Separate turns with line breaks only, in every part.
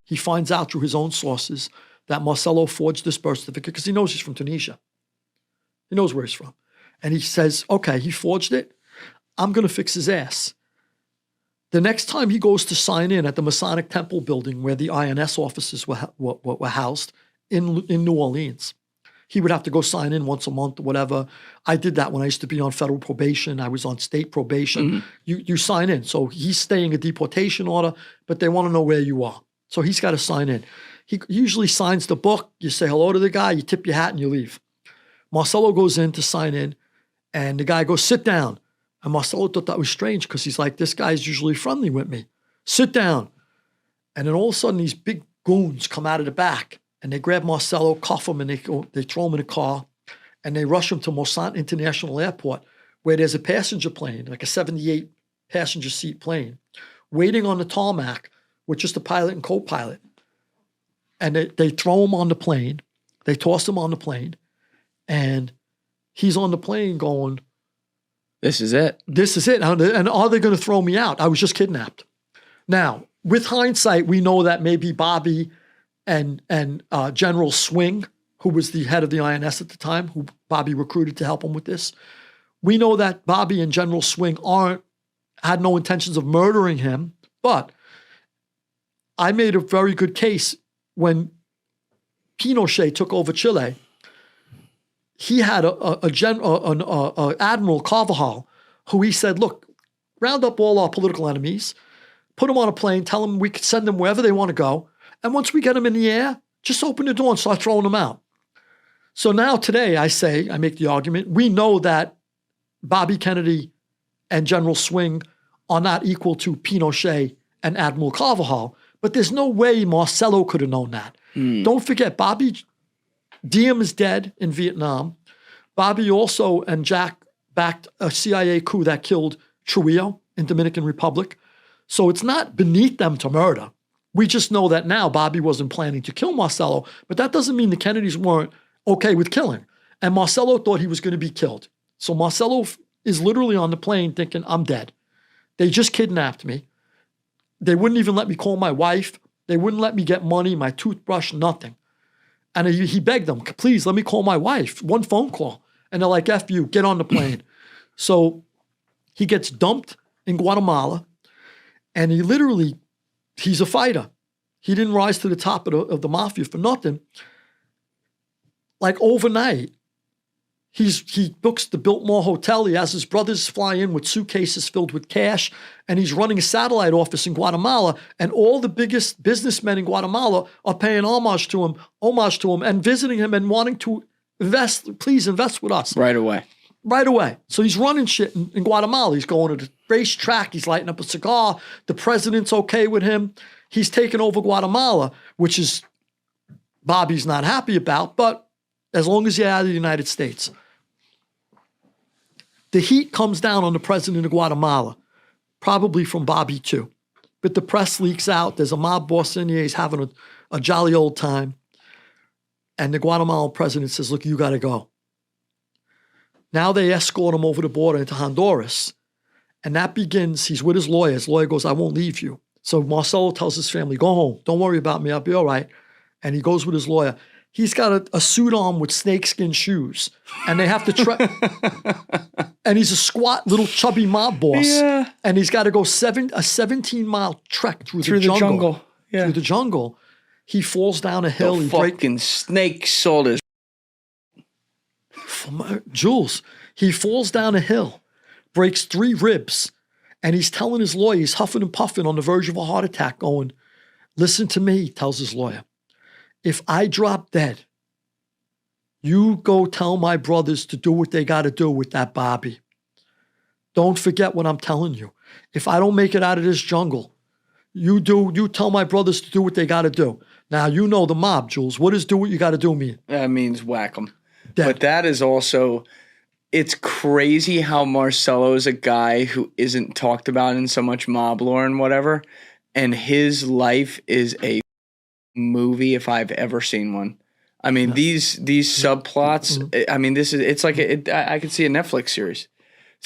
he finds out through his own sources that Marcello forged this birth certificate because he knows he's from Tunisia. He knows where he's from. And he says, okay, he forged it. I'm going to fix his ass. The next time he goes to sign in at the Masonic Temple building where the INS offices were housed in New Orleans, he would have to go sign in once a month or whatever. I did that when I used to be on federal probation. I was on state probation. You sign in. So he's staying a deportation order, but they want to know where you are. So he's got to sign in. He usually signs the book. You say hello to the guy, you tip your hat, and you leave. Marcello goes in to sign in, and the guy goes, sit down. And Marcello thought that was strange because he's like, this guy's usually friendly with me. Sit down. And then all of a sudden, these big goons come out of the back, and they grab Marcello, cuff him, and they throw him in a car, and they rush him to Mossad International Airport, where there's a passenger plane, like a 78 passenger seat plane, waiting on the tarmac with just a pilot and co-pilot. And they throw him on the plane. They toss him on the plane. And he's on the plane going,
this is it.
This is it. And are they going to throw me out? I was just kidnapped. Now, with hindsight, we know that maybe Bobby and General Swing, who was the head of the INS at the time, who Bobby recruited to help him with this, we know that Bobby and General Swing had no intentions of murdering him. But I made a very good case when Pinochet took over Chile. He had an Admiral Carvajal who he said, look, round up all our political enemies, put them on a plane, tell them we could send them wherever they want to go. And once we get them in the air, just open the door and start throwing them out. So now today I make the argument, we know that Bobby Kennedy and General Swing are not equal to Pinochet and Admiral Carvajal, but there's no way Marcello could have known that. Don't forget, Diem is dead in Vietnam. Bobby also and Jack backed a CIA coup that killed Trujillo in Dominican Republic. So it's not beneath them to murder. We just know that now Bobby wasn't planning to kill Marcello, but that doesn't mean the Kennedys weren't okay with killing. And Marcello thought he was going to be killed. So Marcello is literally on the plane thinking, I'm dead. They just kidnapped me. They wouldn't even let me call my wife. They wouldn't let me get money, my toothbrush, nothing. And he begged them, please let me call my wife, one phone call. And they're like, F you, get on the plane. So he gets dumped in Guatemala, and he's a fighter. He didn't rise to the top of the mafia for nothing. Like overnight, he books the Biltmore Hotel. He has his brothers fly in with suitcases filled with cash, and he's running a satellite office in Guatemala. And all the biggest businessmen in Guatemala are paying homage to him, and visiting him and wanting to invest. Please invest with us
right away.
Right away. So he's running shit in Guatemala. He's going to the racetrack. He's lighting up a cigar. The president's okay with him. He's taking over Guatemala, which is Bobby's not happy about, but as long as you're out of the United States. The heat comes down on the president of Guatemala, probably from Bobby too. But the press leaks out. There's a mob boss in here. He's having a jolly old time. And the Guatemalan president says, look, you got to go. Now they escort him over the border into Honduras. And that begins, he's with his lawyer. His lawyer goes, I won't leave you. So Marcello tells his family, go home. Don't worry about me. I'll be all right. And he goes with his lawyer. He's got a suit on with snakeskin shoes. And they have to and he's a squat little chubby mob boss. Yeah. And he's got to go a 17-mile trek through the jungle. Yeah. Through the jungle. He falls down a hill.
Fucking snake sold his...
Jules, he falls down a hill, breaks 3 ribs, and he's telling his lawyer, he's huffing and puffing on the verge of a heart attack, going, listen to me, tells his lawyer. If I drop dead, you go tell my brothers to do what they got to do with that Bobby. Don't forget what I'm telling you. If I don't make it out of this jungle, you tell my brothers to do what they got to do. Now, you know the mob, Jules. What does do what you got to do mean?
That means whack them. But that is also, it's crazy how Marcello is a guy who isn't talked about in so much mob lore and whatever. And his life is a movie if I've ever seen one. I mean, these subplots, I mean, it's like, I could see a Netflix series.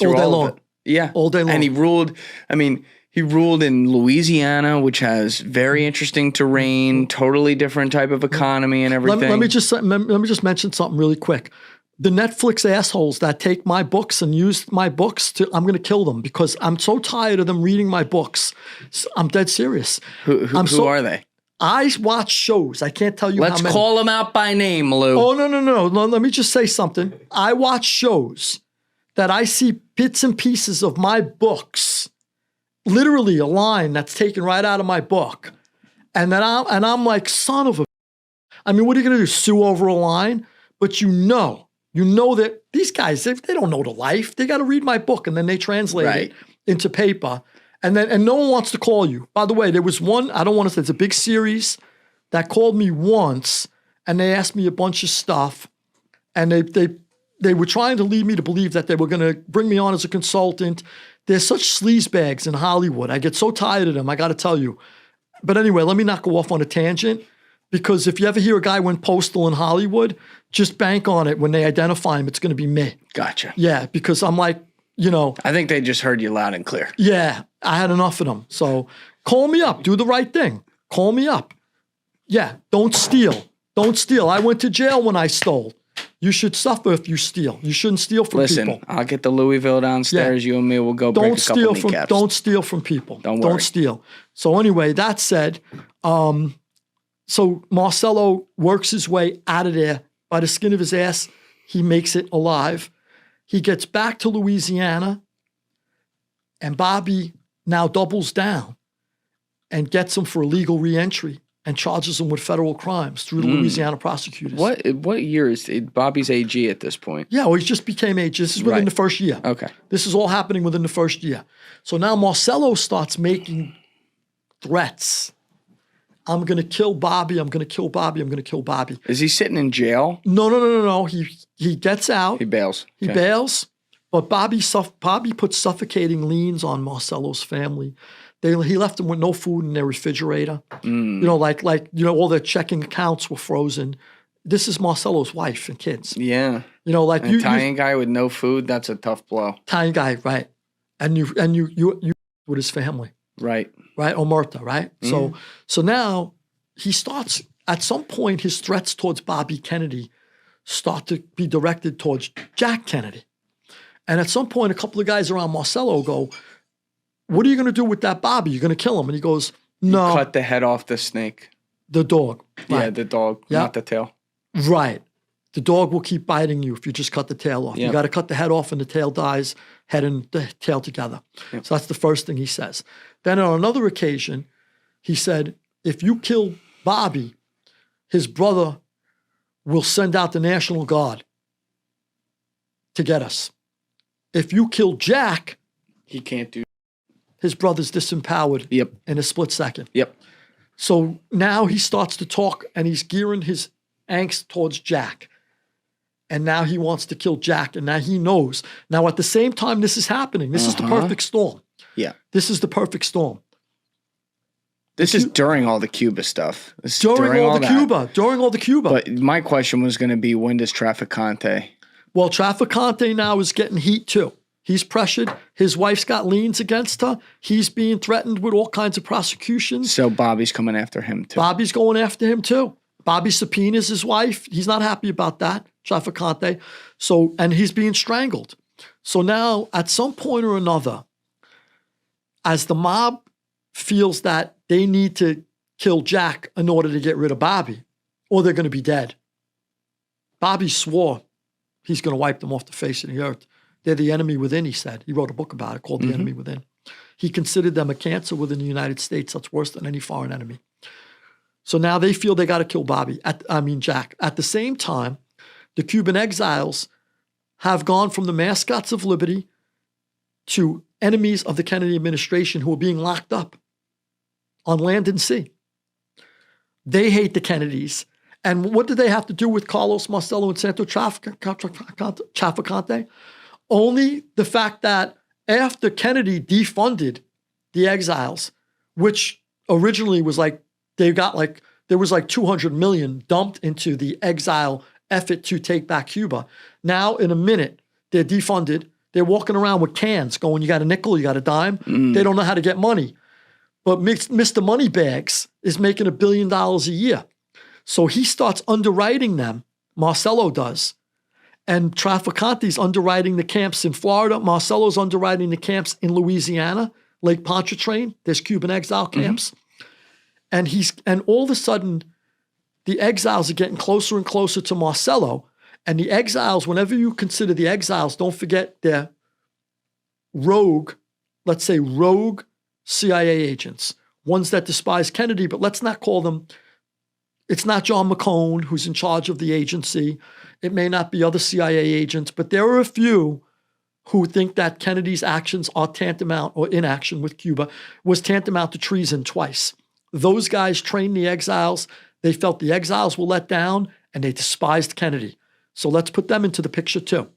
All day long.
Yeah.
All day long.
And he ruled, I mean, He ruled in Louisiana, which has very interesting terrain, totally different type of economy and everything.
Let me just mention something really quick. The Netflix assholes that take my books and use my books I'm going to kill them because I'm so tired of them reading my books. I'm dead serious.
Who are they?
I watch shows. I can't tell you how many.
Let's call them out by name, Lou.
Oh, no. Let me just say something. I watch shows that I see bits and pieces of my books, literally a line that's taken right out of my book. And then I'm like, son of a... I mean, what are you going to do, sue over a line? But you know that these guys, they don't know the life. They got to read my book, and then they translate it into paper. And no one wants to call you. By the way, there was one, I don't want to say, it's a big series that called me once, and they asked me a bunch of stuff, and they were trying to lead me to believe that they were going to bring me on as a consultant. They're such sleazebags in Hollywood. I get so tired of them, I got to tell you. But anyway, let me not go off on a tangent, because if you ever hear a guy went postal in Hollywood, just bank on it. When they identify him, it's going to be me.
Gotcha.
Yeah, because I'm like, I
think they just heard you loud and clear.
Yeah, I had enough of them. So call me up. Do the right thing. Call me up. Yeah, don't steal. Don't steal. I went to jail when I stole. You should suffer if you steal. You shouldn't steal from people.
Listen, I'll get the Louisville downstairs. Yeah. You and me will go break a couple kneecaps.
Don't steal from people.
Don't worry.
Don't steal. So anyway, that said, so Marcello works his way out of there by the skin of his ass. He makes it alive. He gets back to Louisiana, and Bobby now doubles down and gets him for illegal reentry and charges him with federal crimes through the Louisiana prosecutors.
What year is Bobby's AG at this point?
Yeah, well, he just became AG. This is within the first year.
Okay.
This is all happening within the first year. So now Marcello starts making threats. I'm going to kill Bobby. I'm going to kill Bobby. I'm going to kill Bobby.
Is he sitting in jail?
No. He gets out.
He bails.
He bails. But Bobby put suffocating liens on Marcello's family. He left them with no food in their refrigerator. Like all their checking accounts were frozen. This is Marcello's wife and kids.
Yeah.
Like
an Italian guy with no food. That's a tough blow.
Italian guy, right? And you with his family.
Right.
Omerta, right? So now he starts, at some point, his threats towards Bobby Kennedy start to be directed towards Jack Kennedy. And at some point, a couple of guys around Marcello go, what are you going to do with that Bobby? You're going to kill him. And he goes, no.
You cut the head off the snake.
The dog. Right.
Yeah, the dog, not the tail.
Right. The dog will keep biting you if you just cut the tail off. Yep. You got to cut the head off and the tail dies, head and the tail together. Yep. So that's the first thing he says. Then on another occasion, he said, if you kill Bobby, his brother will send out the National Guard to get us. If you kill Jack,
he can't do.
His brother's disempowered in a split second.
Yep.
So now he starts to talk, and he's gearing his angst towards Jack. And now he wants to kill Jack, and now he knows. Now at the same time this is happening, this is the perfect storm.
Yeah.
This is the perfect storm.
This is during all the Cuba stuff.
During all the Cuba.
But my question was going to be, when does Trafficante?
Well, Trafficante now is getting heat too. He's pressured. His wife's got liens against her. He's being threatened with all kinds of prosecutions.
So Bobby's coming after him too.
Bobby's going after him too. Bobby subpoenas his wife. He's not happy about that, Trafficante. So, and he's being strangled. So now, at some point or another, as the mob feels that they need to kill Jack in order to get rid of Bobby, or they're going to be dead. Bobby swore he's going to wipe them off the face of the earth. They're the enemy within, he said. He wrote a book about it called The Enemy Within. He considered them a cancer within the United States that's worse than any foreign enemy. So now they feel they got to kill Jack. At the same time, the Cuban exiles have gone from the mascots of liberty to enemies of the Kennedy administration who are being locked up on land and sea. They hate the Kennedys. And what did they have to do with Carlos Marcello and Santo Trafficante? Only the fact that after Kennedy defunded the exiles, which originally was there was 200 million dumped into the exile effort to take back Cuba. Now, in a minute, they're defunded. They're walking around with cans going, you got a nickel, you got a dime. They don't know how to get money. But Mr. Moneybags is making $1 billion a year. So he starts underwriting them. Marcello does. And Trafficante's underwriting the camps in Florida. Marcello's underwriting the camps in Louisiana, Lake Pontchartrain. There's Cuban exile camps. And all of a sudden, the exiles are getting closer and closer to Marcello. And the exiles, whenever you consider the exiles, don't forget they're rogue, let's say rogue CIA agents, ones that despise Kennedy, but let's not call them, it's not John McCone who's in charge of the agency. It may not be other CIA agents, but there are a few who think that Kennedy's actions are tantamount, or inaction with Cuba, was tantamount to treason twice. Those guys trained the exiles. They felt the exiles were let down, and they despised Kennedy. So let's put them into the picture too.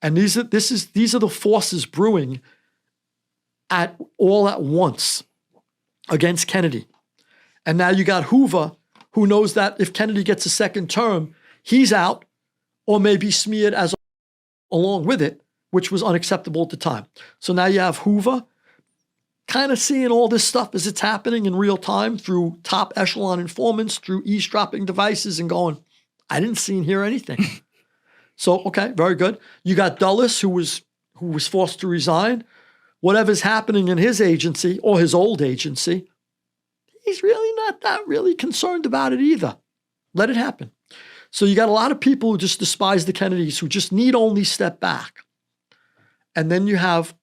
And these are the forces brewing all at once against Kennedy. And now you got Hoover, who knows that if Kennedy gets a second term, he's out or may be smeared as along with it, which was unacceptable at the time. So now you have Hoover kind of seeing all this stuff as it's happening in real time through top echelon informants, through eavesdropping devices, and going, I didn't see and hear anything. So, okay, very good. You got Dulles, who was forced to resign. Whatever's happening in his agency or his old agency, he's really not that really concerned about it either. Let it happen. So you got a lot of people who just despise the Kennedys, who just need only step back. And then you have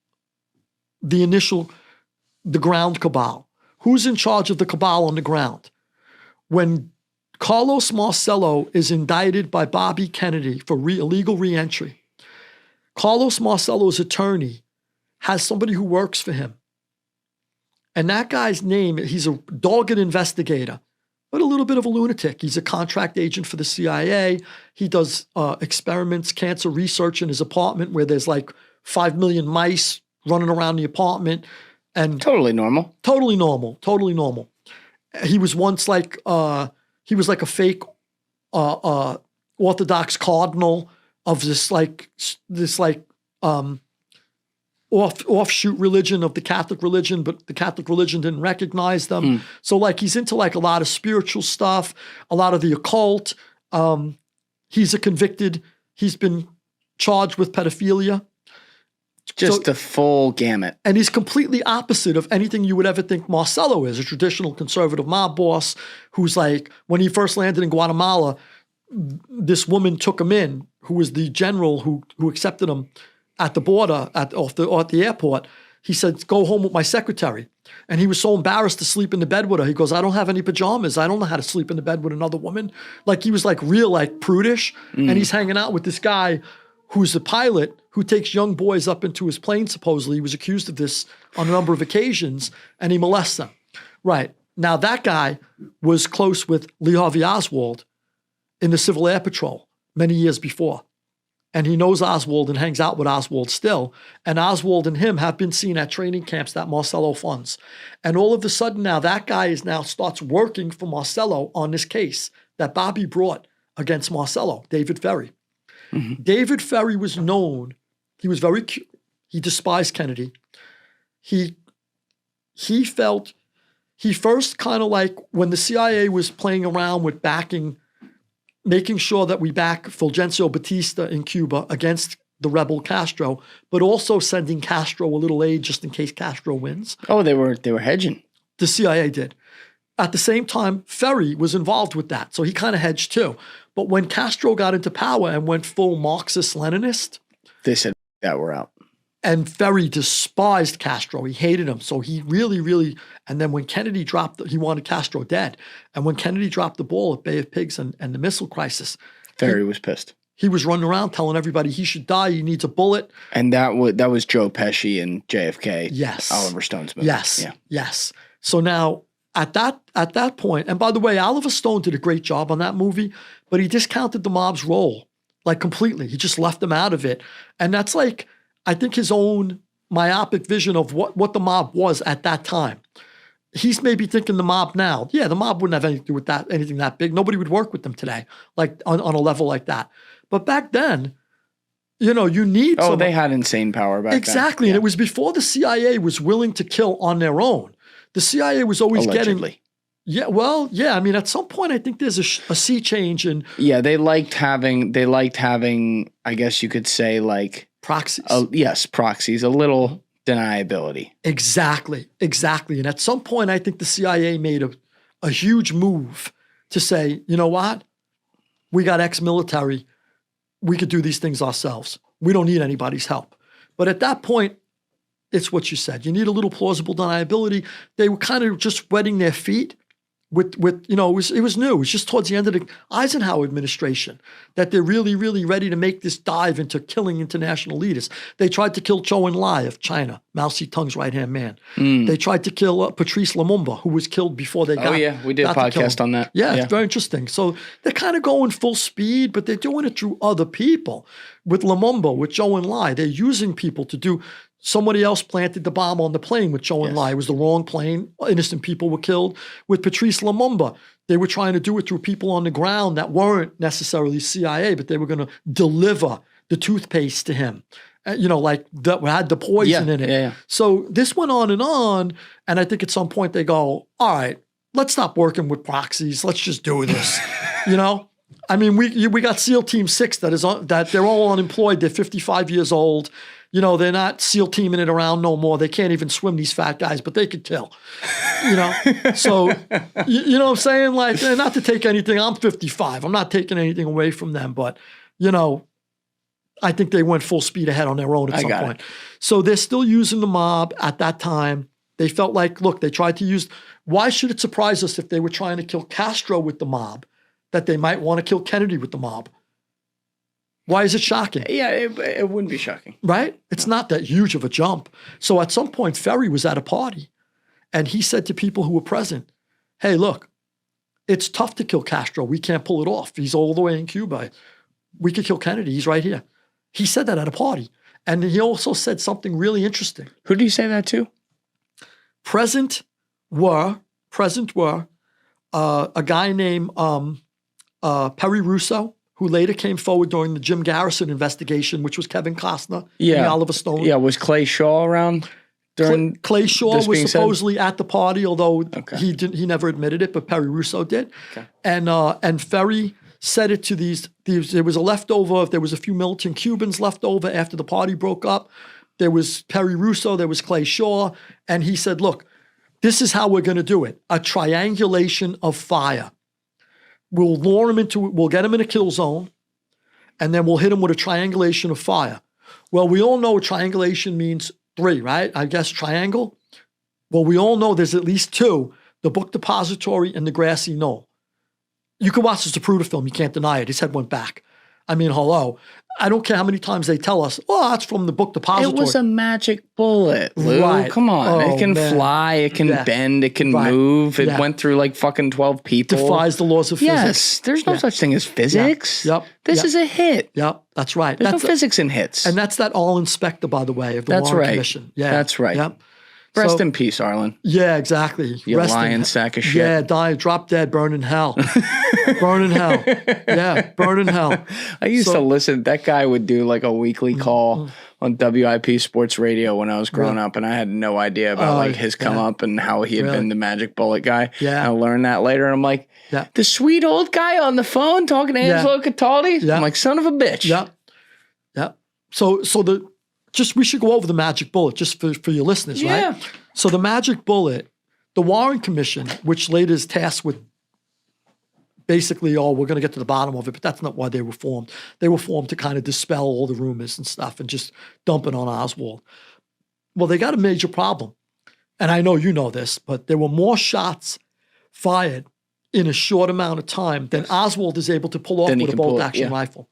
the ground cabal. Who's in charge of the cabal on the ground? When Carlos Marcello is indicted by Bobby Kennedy for illegal reentry, Carlos Marcello's attorney has somebody who works for him. And that guy's name, he's a dogged investigator, but a little bit of a lunatic. He's a contract agent for the CIA. He does experiments, cancer research in his apartment where there's like 5 million mice running around the apartment. And
totally normal.
Totally normal. Totally normal. He was once like, he was like a fake Orthodox cardinal of this offshoot religion of the Catholic religion, but the Catholic religion didn't recognize them. So like he's into like a lot of spiritual stuff, a lot of the occult. He's been charged with pedophilia.
Just the full gamut.
And he's completely opposite of anything you would ever think Marcello is, a traditional conservative mob boss who's like, when he first landed in Guatemala, this woman took him in, who was the general who accepted him at the border, at the airport. He said, go home with my secretary. And he was so embarrassed to sleep in the bed with her. He goes, I don't have any pajamas. I don't know how to sleep in the bed with another woman. Like he was like real, like prudish. And he's hanging out with this guy who's the pilot who takes young boys up into his plane, supposedly. He was accused of this on a number of occasions, and he molests them. Right. Now, that guy was close with Lee Harvey Oswald in the Civil Air Patrol many years before. And he knows Oswald and hangs out with Oswald still. And Oswald and him have been seen at training camps that Marcello funds. And all of a sudden now, that guy starts working for Marcello on this case that Bobby brought against Marcello, David Ferry. David Ferry was known. He was he despised Kennedy. He first kind of like when the CIA was playing around with making sure that we back Fulgencio Batista in Cuba against the rebel Castro, but also sending Castro a little aid just in case Castro wins.
Oh, they were hedging.
The CIA did. At the same time, Ferry was involved with that, so he kind of hedged too. But when Castro got into power and went full Marxist-Leninist,
they said that we're out.
And Ferry despised Castro. He hated him. So he really, and then when Kennedy he wanted Castro dead. And when Kennedy dropped the ball at Bay of Pigs and the missile crisis,
Ferry was pissed.
He was running around telling everybody he should die. He needs a bullet.
And that was Joe Pesci and JFK.
Yes.
Oliver Stone's movie.
Yes.
Yeah.
Yes. So now at that point, and by the way, Oliver Stone did a great job on that movie, but he discounted the mob's role like completely. He just left them out of it. And that's like, I think his own myopic vision of what the mob was at that time. He's maybe thinking the mob now. Yeah, the mob wouldn't have anything to do with anything that big. Nobody would work with them today, like on a level like that. But back then, You know, you need
they had insane power back then.
Exactly. And it was before the CIA was willing to kill on their own. The CIA was always
Allegedly.
Yeah, well, yeah. I mean, at some point, I think there's a sea change in.
Yeah, they liked having. I guess you could say, like
proxies.
Yes, proxies. A little deniability.
Exactly. And at some point, I think the CIA made a huge move to say, you know what, we got ex-military, we could do these things ourselves. We don't need anybody's help. But at that point, it's what you said. You need a little plausible deniability. They were kind of just wetting their feet. With it was new. It was just towards the end of the Eisenhower administration that they're really, really ready to make this dive into killing international leaders. They tried to kill Zhou Enlai of China, Mao Zedong's right-hand man. They tried to kill Patrice Lumumba, who was killed before they got.
Oh yeah, we did a podcast on that.
Yeah, it's very interesting. So they're kind of going full speed, but they're doing it through other people. With Lumumba, with Zhou Enlai, they're using people to do. Somebody else planted the bomb on the plane with Zhou Enlai. It was the wrong plane. Innocent people were killed. With Patrice Lumumba, they were trying to do it through people on the ground that weren't necessarily CIA, but they were going to deliver the toothpaste to him. Like that had the poison in it.
Yeah.
So this went on, and I think at some point they go, all right, let's stop working with proxies. Let's just do this. I mean, we got SEAL Team 6 that they're all unemployed. They're 55 years old. They're not SEAL teaming it around no more. They can't even swim, these fat guys, but they could kill. So, you know what I'm saying? Like, not to take anything. I'm 55. I'm not taking anything away from them, but, I think they went full speed ahead on their own at some point. So they're still using the mob at that time. They felt like, look, they tried to use, why should it surprise us if they were trying to kill Castro with the mob, that they might want to kill Kennedy with the mob? Why is it shocking?
Yeah, it wouldn't be shocking.
Right? It's not that huge of a jump. So at some point, Ferry was at a party, and he said to people who were present, hey, look, it's tough to kill Castro. We can't pull it off. He's all the way in Cuba. We could kill Kennedy. He's right here. He said that at a party. And he also said something really interesting.
Who did you say that to?
Present were a guy named Perry Russo, who later came forward during the Jim Garrison investigation, which was Kevin Costner and Oliver Stone.
Yeah, was Clay Shaw around during
Clay Shaw was supposedly at the party, although he never admitted it, but Perry Russo did. Okay. And Ferry said it to these there was a leftover, there was a few militant Cubans left over after the party broke up. There was Perry Russo, there was Clay Shaw, and he said, look, this is how we're going to do it. A triangulation of fire. We'll lure him we'll get him in a kill zone, and then we'll hit him with a triangulation of fire. Well, we all know triangulation means 3, right? I guess triangle. Well, we all know there's at least 2, the Book Depository and the Grassy Knoll. You can watch the Zapruder film. You can't deny it. His head went back. I mean, hello. I don't care how many times they tell us, oh, that's from the Book Depository.
It was a magic bullet, Lou.
Right.
Come on.
Oh,
it can fly. It can bend. It can move. It went through like fucking 12 people.
Defies the laws of physics.
Yes. There's no such thing as physics.
Yep.
This is a hit.
Yep. That's right.
There's no physics in hits.
And that's that all-inspector, by the way, of the Warren Commission. Yeah.
That's right.
Yep.
Rest in peace, Arlen.
Yeah, exactly.
You lying sack of shit.
Yeah, die, drop dead, burn in hell. Burn in hell. Yeah, burn in hell.
I used to listen. That guy would do like a weekly call on WIP Sports Radio when I was growing up, and I had no idea about like his come up and how he had been the magic bullet guy. Yeah. And I learned that later, and I'm like, the sweet old guy on the phone talking to Angelo Cataldi? I'm like, son of a bitch.
Yep. Yep. So we should go over the magic bullet just for your listeners, right? So the magic bullet, the Warren Commission, which later is tasked with basically, we're going to get to the bottom of it, but that's not why they were formed. They were formed to kind of dispel all the rumors and stuff and just dump it on Oswald. Well, they got a major problem. And I know you know this, but there were more shots fired in a short amount of time than Oswald is able to pull off with a bolt-action rifle,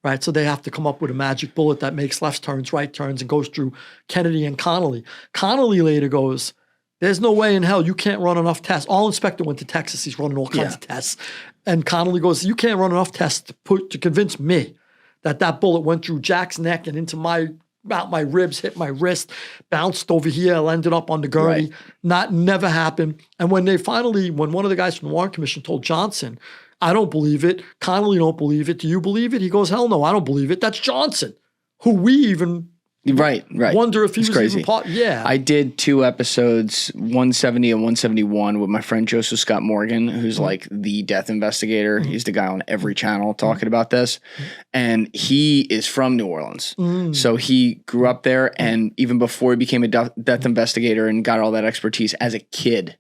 right? So they have to come up with a magic bullet that makes left turns, right turns, and goes through Kennedy and Connolly. Connolly later goes, there's no way in hell you can't run enough tests. All inspector went to Texas. He's running all kinds of tests. And Connolly goes, you can't run enough tests to convince me that bullet went through Jack's neck and into my ribs, hit my wrist, bounced over here, ended up on the gurney. Right. Never happened. And when one of the guys from the Warren Commission told Johnson, I don't believe it. Connolly don't believe it. Do you believe it? He goes, hell no, I don't believe it. That's Johnson. who we even
Right.
wonder if he
It's
was
crazy.
even part. Yeah.
I did 2 episodes, 170 and 171, with my friend Joseph Scott Morgan, who's like the death investigator. He's the guy on every channel talking about this. And he is from New Orleans. So he grew up there. And even before he became a death investigator and got all that expertise as a kid,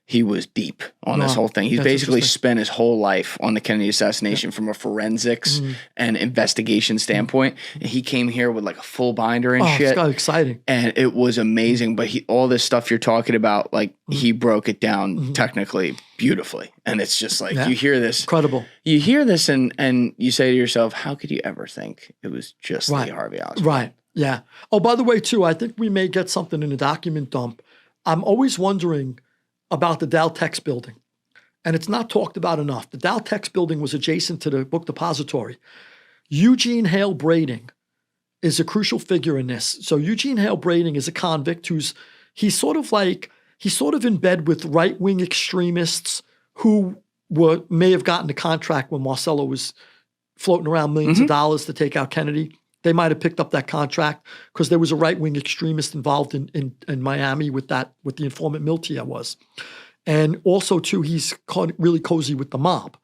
he was deep on this whole thing. He's basically spent his whole life on the Kennedy assassination from a forensics and investigation standpoint. And he came here with like a full binder and shit.
It's kind of exciting.
And it was amazing. But all this stuff you're talking about, like he broke it down technically beautifully. And it's just like, you hear this.
Incredible.
You hear this and you say to yourself, how could you ever think it was just Lee Harvey Oswald?
Right. Yeah. Oh, by the way, too, I think we may get something in the document dump. I'm always wondering about the Dow Tex building. And it's not talked about enough. The Dow Tex building was adjacent to the book depository. Eugene Hale Brading is a crucial figure in this. So Eugene Hale Brading is a convict he's sort of in bed with right-wing extremists who may have gotten the contract when Marcello was floating around millions of dollars to take out Kennedy. They might have picked up that contract because there was a right-wing extremist involved in Miami with the informant Miltia was. And also, too, he's really cozy with the mob.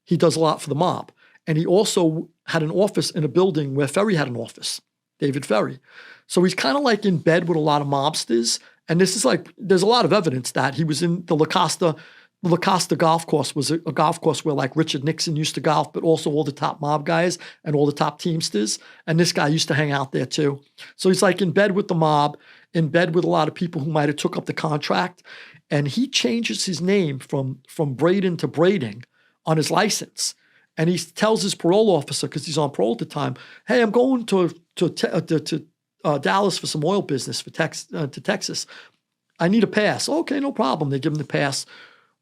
He does a lot for the mob. And he also had an office in a building where Ferry had an office, David Ferry. So he's kind of like in bed with a lot of mobsters. And this is like, there's a lot of evidence that he was in the La Costa golf course was a golf course where like Richard Nixon used to golf, but also all the top mob guys and all the top teamsters. And this guy used to hang out there too. So he's like in bed with the mob, in bed with a lot of people who might have took up the contract. And he changes his name from Braden to Brading on his license. And he tells his parole officer, because he's on parole at the time, hey, I'm going to Dallas for some oil business to Texas. I need a pass. Okay, no problem. They give him the pass.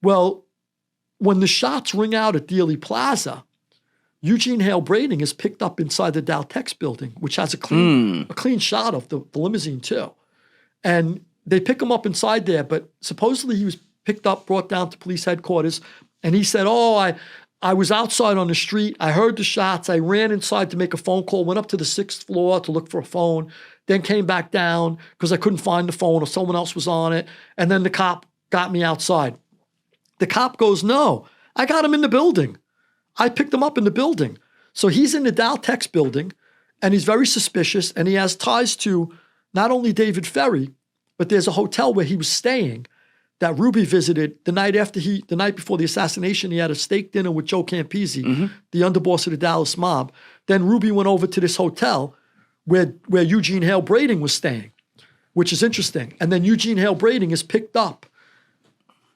Well, when the shots ring out at Dealey Plaza, Eugene Hale Brading is picked up inside the Dow Tex building, which has a clean shot of the limousine too. And they pick him up inside there, but supposedly he was picked up, brought down to police headquarters, and he said, I was outside on the street. I heard the shots. I ran inside to make a phone call, went up to the 6th floor to look for a phone, then came back down because I couldn't find the phone or someone else was on it. And then the cop got me outside. The cop goes, no, I got him in the building. I picked him up in the building. So he's in the Dow Tex building, and he's very suspicious, and he has ties to not only David Ferry, but there's a hotel where he was staying that Ruby visited the night before the assassination. He had a steak dinner with Joe Campisi, the underboss of the Dallas mob. Then Ruby went over to this hotel where Eugene Hale Brading was staying, which is interesting. And then Eugene Hale Brading is picked up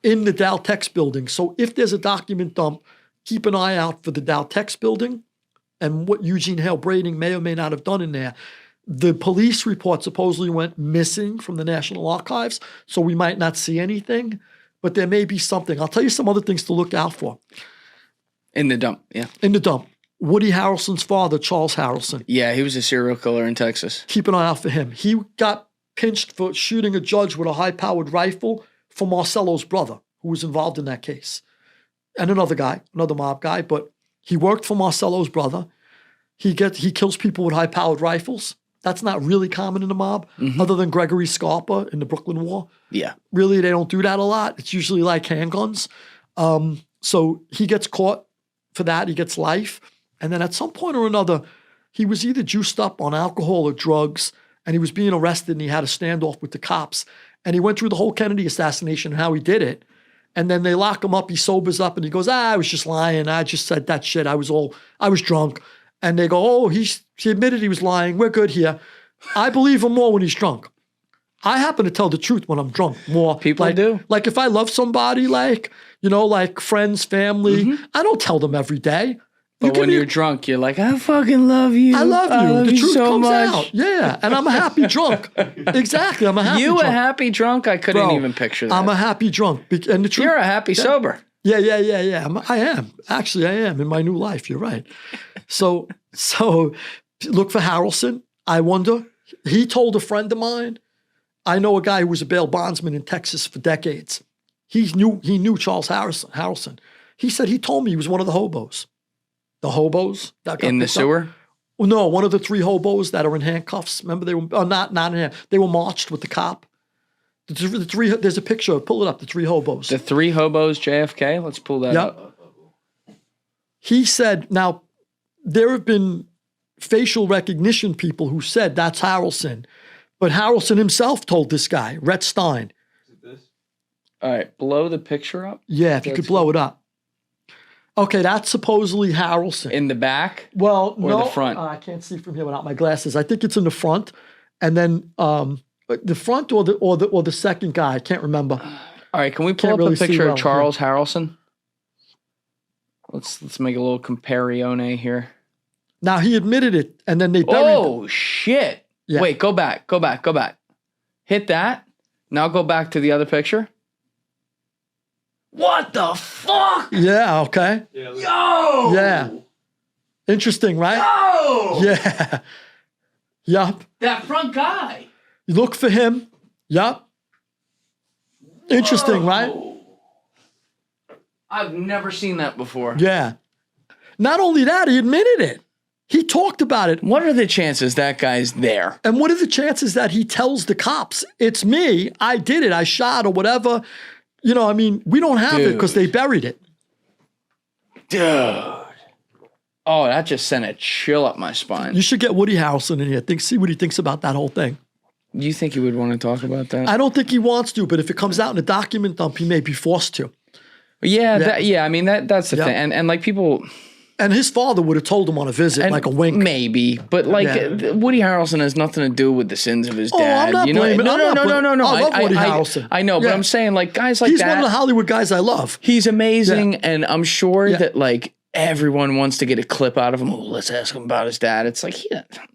in the Dow Tex building. So if there's a document dump, keep an eye out for the Dow Tex building and what Eugene Hale Brading may or may not have done in there. The police report supposedly went missing from the National Archives, so we might not see anything, but there may be something. I'll tell you some other things to look out for.
In the dump, yeah.
In the dump. Woody Harrelson's father, Charles Harrelson.
Yeah, he was a serial killer in Texas.
Keep an eye out for him. He got pinched for shooting a judge with a high-powered rifle for Marcello's brother, who was involved in that case. And another mob guy, but he worked for Marcello's brother. He kills people with high-powered rifles. That's not really common in the mob, other than Gregory Scarpa in the Brooklyn War.
Yeah.
Really, they don't do that a lot. It's usually like handguns. So he gets caught for that. He gets life. And then at some point or another, he was either juiced up on alcohol or drugs, and he was being arrested, and he had a standoff with the cops. And he went through the whole Kennedy assassination and how he did it. And then they lock him up. He sobers up, and he goes, I was just lying. I just said that shit. I was drunk. And they go, oh, he admitted he was lying. We're good here. I believe him more when he's drunk. I happen to tell the truth when I'm drunk more.
People do.
Like if I love somebody, like friends, family, I don't tell them every day.
But when you're drunk, you're like, I fucking love you.
I love you.
I love
the
you
truth
so
comes
much.
out. Yeah. And I'm a happy drunk. Exactly. I'm a happy drunk.
You a happy drunk? I couldn't even picture that.
I'm a happy drunk. And the truth.
You're a happy sober.
Yeah. I am. Actually, I am in my new life. You're right. So look for Harrelson. I wonder. He told a friend of mine, I know a guy who was a bail bondsman in Texas for decades. He knew Charles Harrelson. He said he told me he was one of the hobos. The hobos that got
in the
picked up.
sewer?
No, one of the three hobos that are in handcuffs. Remember, they were not in hand. They were marched with the cop. The three. There's a picture. Pull it up. The three hobos.
The three hobos, JFK. Let's pull that up.
He said. Now, there have been facial recognition people who said that's Harrelson, but Harrelson himself told this guy, Rhett Stein.
Is it this?
All right, blow the picture up.
Yeah, if you could blow it up. Okay, that's supposedly Harrelson.
In the back?
Well,
or
no,
the front?
I can't see from here without my glasses. I think it's in the front, and then the front or the second guy. I can't remember.
All right, can we pull up a picture of Charles Harrelson? Let's make a little comparione here.
Now he admitted it, and then they buried.
Oh shit! Yeah. Wait, go back. Hit that. Now go back to the other picture. What the fuck?
Yeah. Okay.
Yeah,
Yo.
Yeah. Interesting, right?
Yo.
Yeah. Yup.
That front guy.
You look for him. Yup. Interesting, right?
I've never seen that before.
Yeah. Not only that, he admitted it. He talked about it.
What are the chances that guy's there?
And what are the chances that he tells the cops, it's me, I did it, I shot or whatever? You know, I mean, we don't have it because they buried it.
Dude. Oh, that just sent a chill up my spine.
You should get Woody Harrelson in here. See what he thinks about that whole thing.
Do you think he would want to talk about that?
I don't think he wants to, but if it comes out in a document dump, he may be forced to.
Yeah, I mean, that's the thing. And like people...
And his father would have told him on a visit, like a wink.
Maybe, but like Woody Harrelson has nothing to do with the sins of his dad.
I'm not blaming.
No.
I love Woody Harrelson.
I know, but I'm saying like guys like
he's
that.
He's one of the Hollywood guys I love.
He's amazing, and I'm sure that like everyone wants to get a clip out of him. Oh, let's ask him about his dad. It's like,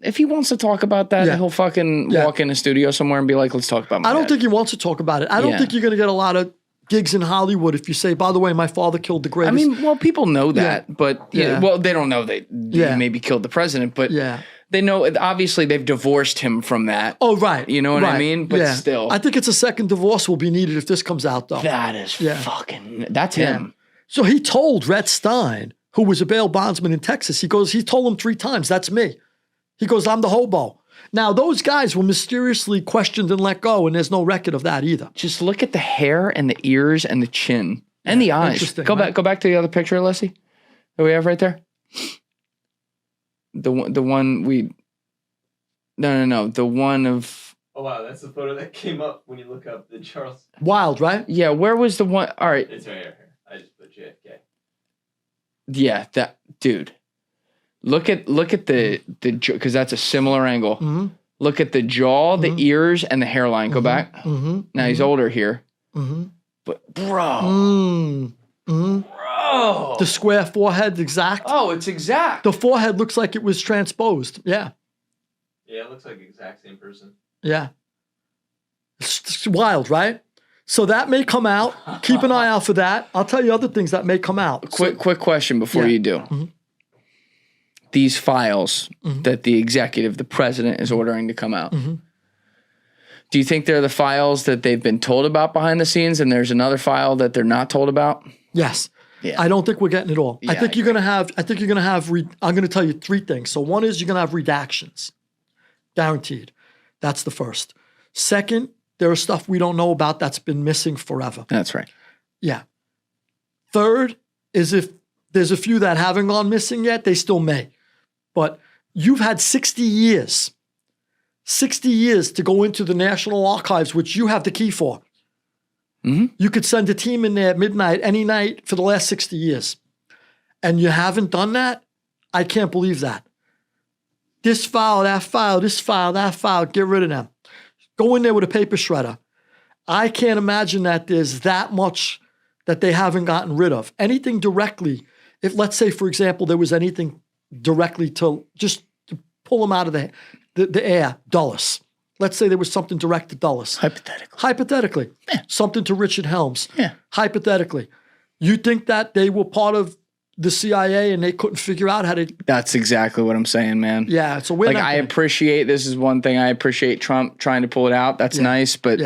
if he wants to talk about that, he'll fucking walk in a studio somewhere and be like, let's talk about my dad.
I don't think he wants to talk about it. I don't think you're going to get a lot of gigs in Hollywood if you say, by the way, my father killed the greatest.
I mean, well, people know that, but well, they don't know that he maybe killed the president, but they know, obviously they've divorced him from that.
Oh, right.
You know what I mean? But still.
I think it's a second divorce will be needed if this comes out, though.
That is fucking, that's him.
So he told Rhett Stein, who was a bail bondsman in Texas, he told him 3 times, that's me. He goes, I'm the hobo. Now, those guys were mysteriously questioned and let go, and there's no record of that either.
Just look at the hair and the ears and the chin and the eyes. Go back to the other picture, Leslie, that we have right there. The one we... No. The one of...
Oh, wow. That's the photo that came up when you look up the Charles...
Wild, right?
Yeah, where was the one... All right.
It's right here. I just put JFK.
Yeah, that... Dude. Look at the because that's a similar angle.
Mm-hmm.
Look at the jaw, the ears, and the hairline. Go back.
Mm-hmm.
Now he's older here.
Mm-hmm.
But bro, bro,
the square forehead exact.
Oh, it's exact.
The forehead looks like it was transposed. Yeah.
Yeah, it looks like the exact same person.
Yeah. It's wild, right? So that may come out. Keep an eye out for that. I'll tell you other things that may come out.
Quick question before you do.
Mm-hmm.
These files that the executive, the president, is ordering to come out.
Mm-hmm.
Do you think they're the files that they've been told about behind the scenes, and there's another file that they're not told about?
Yes.
Yeah.
I don't think we're getting it all.
Yeah,
I think you're going to have. I'm going to tell you 3 things. So one is you're going to have redactions, guaranteed. That's the first. Second, there is stuff we don't know about that's been missing forever.
That's right.
Yeah. Third is if there's a few that haven't gone missing yet, they still may. But you've had 60 years to go into the National Archives, which you have the key for.
Mm-hmm.
You could send a team in there at midnight, any night for the last 60 years. And you haven't done that? I can't believe that. This file, that file, this file, that file, get rid of them. Go in there with a paper shredder. I can't imagine that there's that much that they haven't gotten rid of. Anything directly, if let's say, for example, there was anything directly to pull them out of the air, Dulles. Let's say there was something direct to Dulles. Hypothetically.
Yeah.
Something to Richard Helms.
Yeah.
Hypothetically. You think that they were part of the CIA and they couldn't figure out how to...
That's exactly what I'm saying, man.
Yeah, so we're
I appreciate, this is one thing, I appreciate Trump trying to pull it out. That's nice, but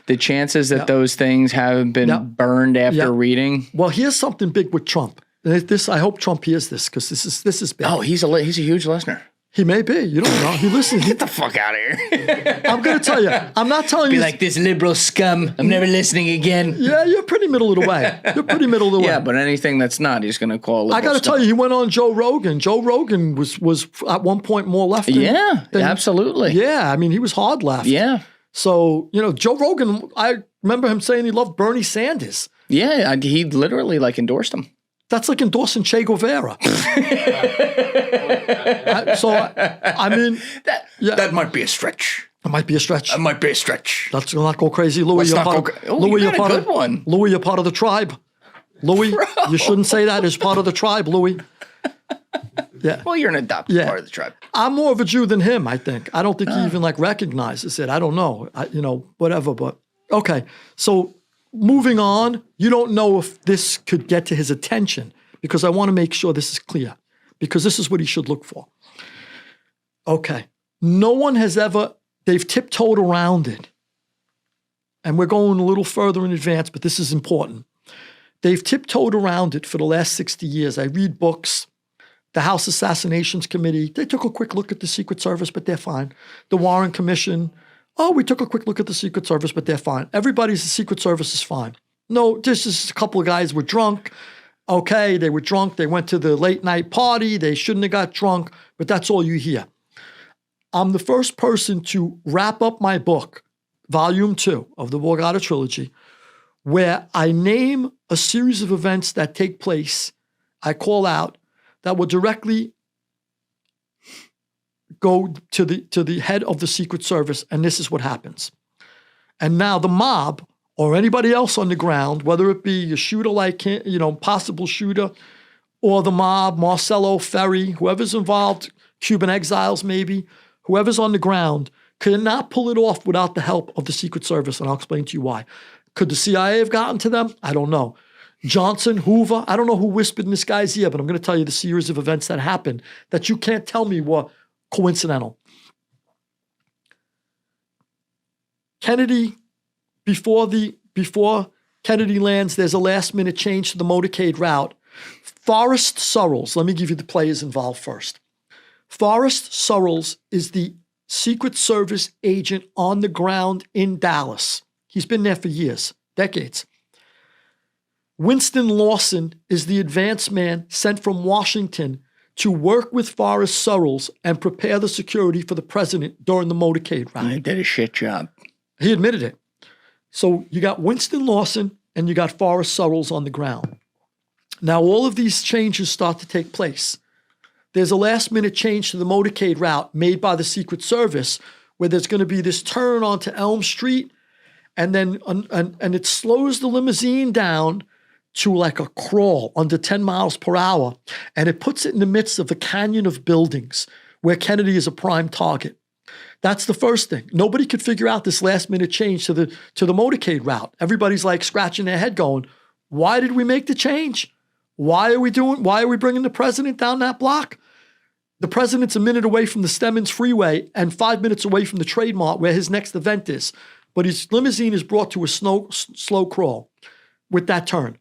the chances that those things have been burned after reading...
Well, here's something big with Trump. This, I hope Trump hears this because this is big.
Oh, he's a huge listener.
He may be. You don't know. He listens.
Get the fuck out of here.
I'm going to tell you. I'm not telling you.
Be like, this liberal scum. I'm never listening again.
Yeah, you're pretty middle of the way. You're pretty middle of the way.
Yeah, but anything that's not, he's going to call
I got to tell you, he went on Joe Rogan. Joe Rogan was at one point more left.
Absolutely.
Yeah, I mean, he was hard left.
Yeah.
So, Joe Rogan, I remember him saying he loved Bernie Sanders.
Yeah, he literally endorsed him.
That's like endorsing Che Guevara. I mean,
that might be a stretch.
It might be a stretch.
That might be a stretch.
Let's not go crazy, Louis.
Let's not go Louis, you got a good one.
Louis, you're part of the tribe. Louis, you shouldn't say that as part of the tribe, Louis. Yeah.
Well, you're an adopted part of the tribe.
I'm more of a Jew than him, I think. I don't think he even recognizes it. I don't know. Whatever. But okay. So moving on, you don't know if this could get to his attention because I want to make sure this is clear because this is what he should look for. Okay. No one has ever, they've tiptoed around it. And we're going a little further in advance, but this is important. They've tiptoed around it for the last 60 years. I read books. The House Assassinations Committee, they took a quick look at the Secret Service, but they're fine. The Warren Commission, we took a quick look at the Secret Service, but they're fine. Everybody's the Secret Service is fine. No, this is a couple of guys were drunk. Okay, they were drunk. They went to the late night party. They shouldn't have got drunk, but that's all you hear. I'm the first person to wrap up my book, Volume 2 of the Borgata Trilogy, where I name a series of events that take place, I call out, that will directly go to the head of the Secret Service, and this is what happens. And now the mob or anybody else on the ground, whether it be a shooter like him, possible shooter, or the mob, Marcello, Ferry, whoever's involved, Cuban exiles maybe, whoever's on the ground, could not pull it off without the help of the Secret Service, and I'll explain to you why. Could the CIA have gotten to them? I don't know. Johnson, Hoover, I don't know who whispered in this guy's ear, but I'm going to tell you the series of events that happened that you can't tell me were coincidental. Kennedy, before Kennedy lands, there's a last-minute change to the motorcade route. Forrest Sorrells, let me give you the players involved first. Forrest Sorrells is the Secret Service agent on the ground in Dallas. He's been there for years, decades. Winston Lawson is the advance man sent from Washington to work with Forrest Sorrells and prepare the security for the president during the motorcade route.
He did a shit job.
He admitted it. So you got Winston Lawson and you got Forrest Sorrells on the ground. Now all of these changes start to take place. There's a last-minute change to the motorcade route made by the Secret Service where there's going to be this turn onto Elm Street and then and it slows the limousine down to like a crawl under 10 miles per hour, and it puts it in the midst of a canyon of buildings where Kennedy is a prime target. That's the first thing. Nobody could figure out this last-minute change to the motorcade route. Everybody's like scratching their head going, why did we make the change? Why are we bringing the president down that block? The president's a minute away from the Stemmons Freeway and 5 minutes away from the Trade Mart where his next event is. But his limousine is brought to a slow crawl with that turn.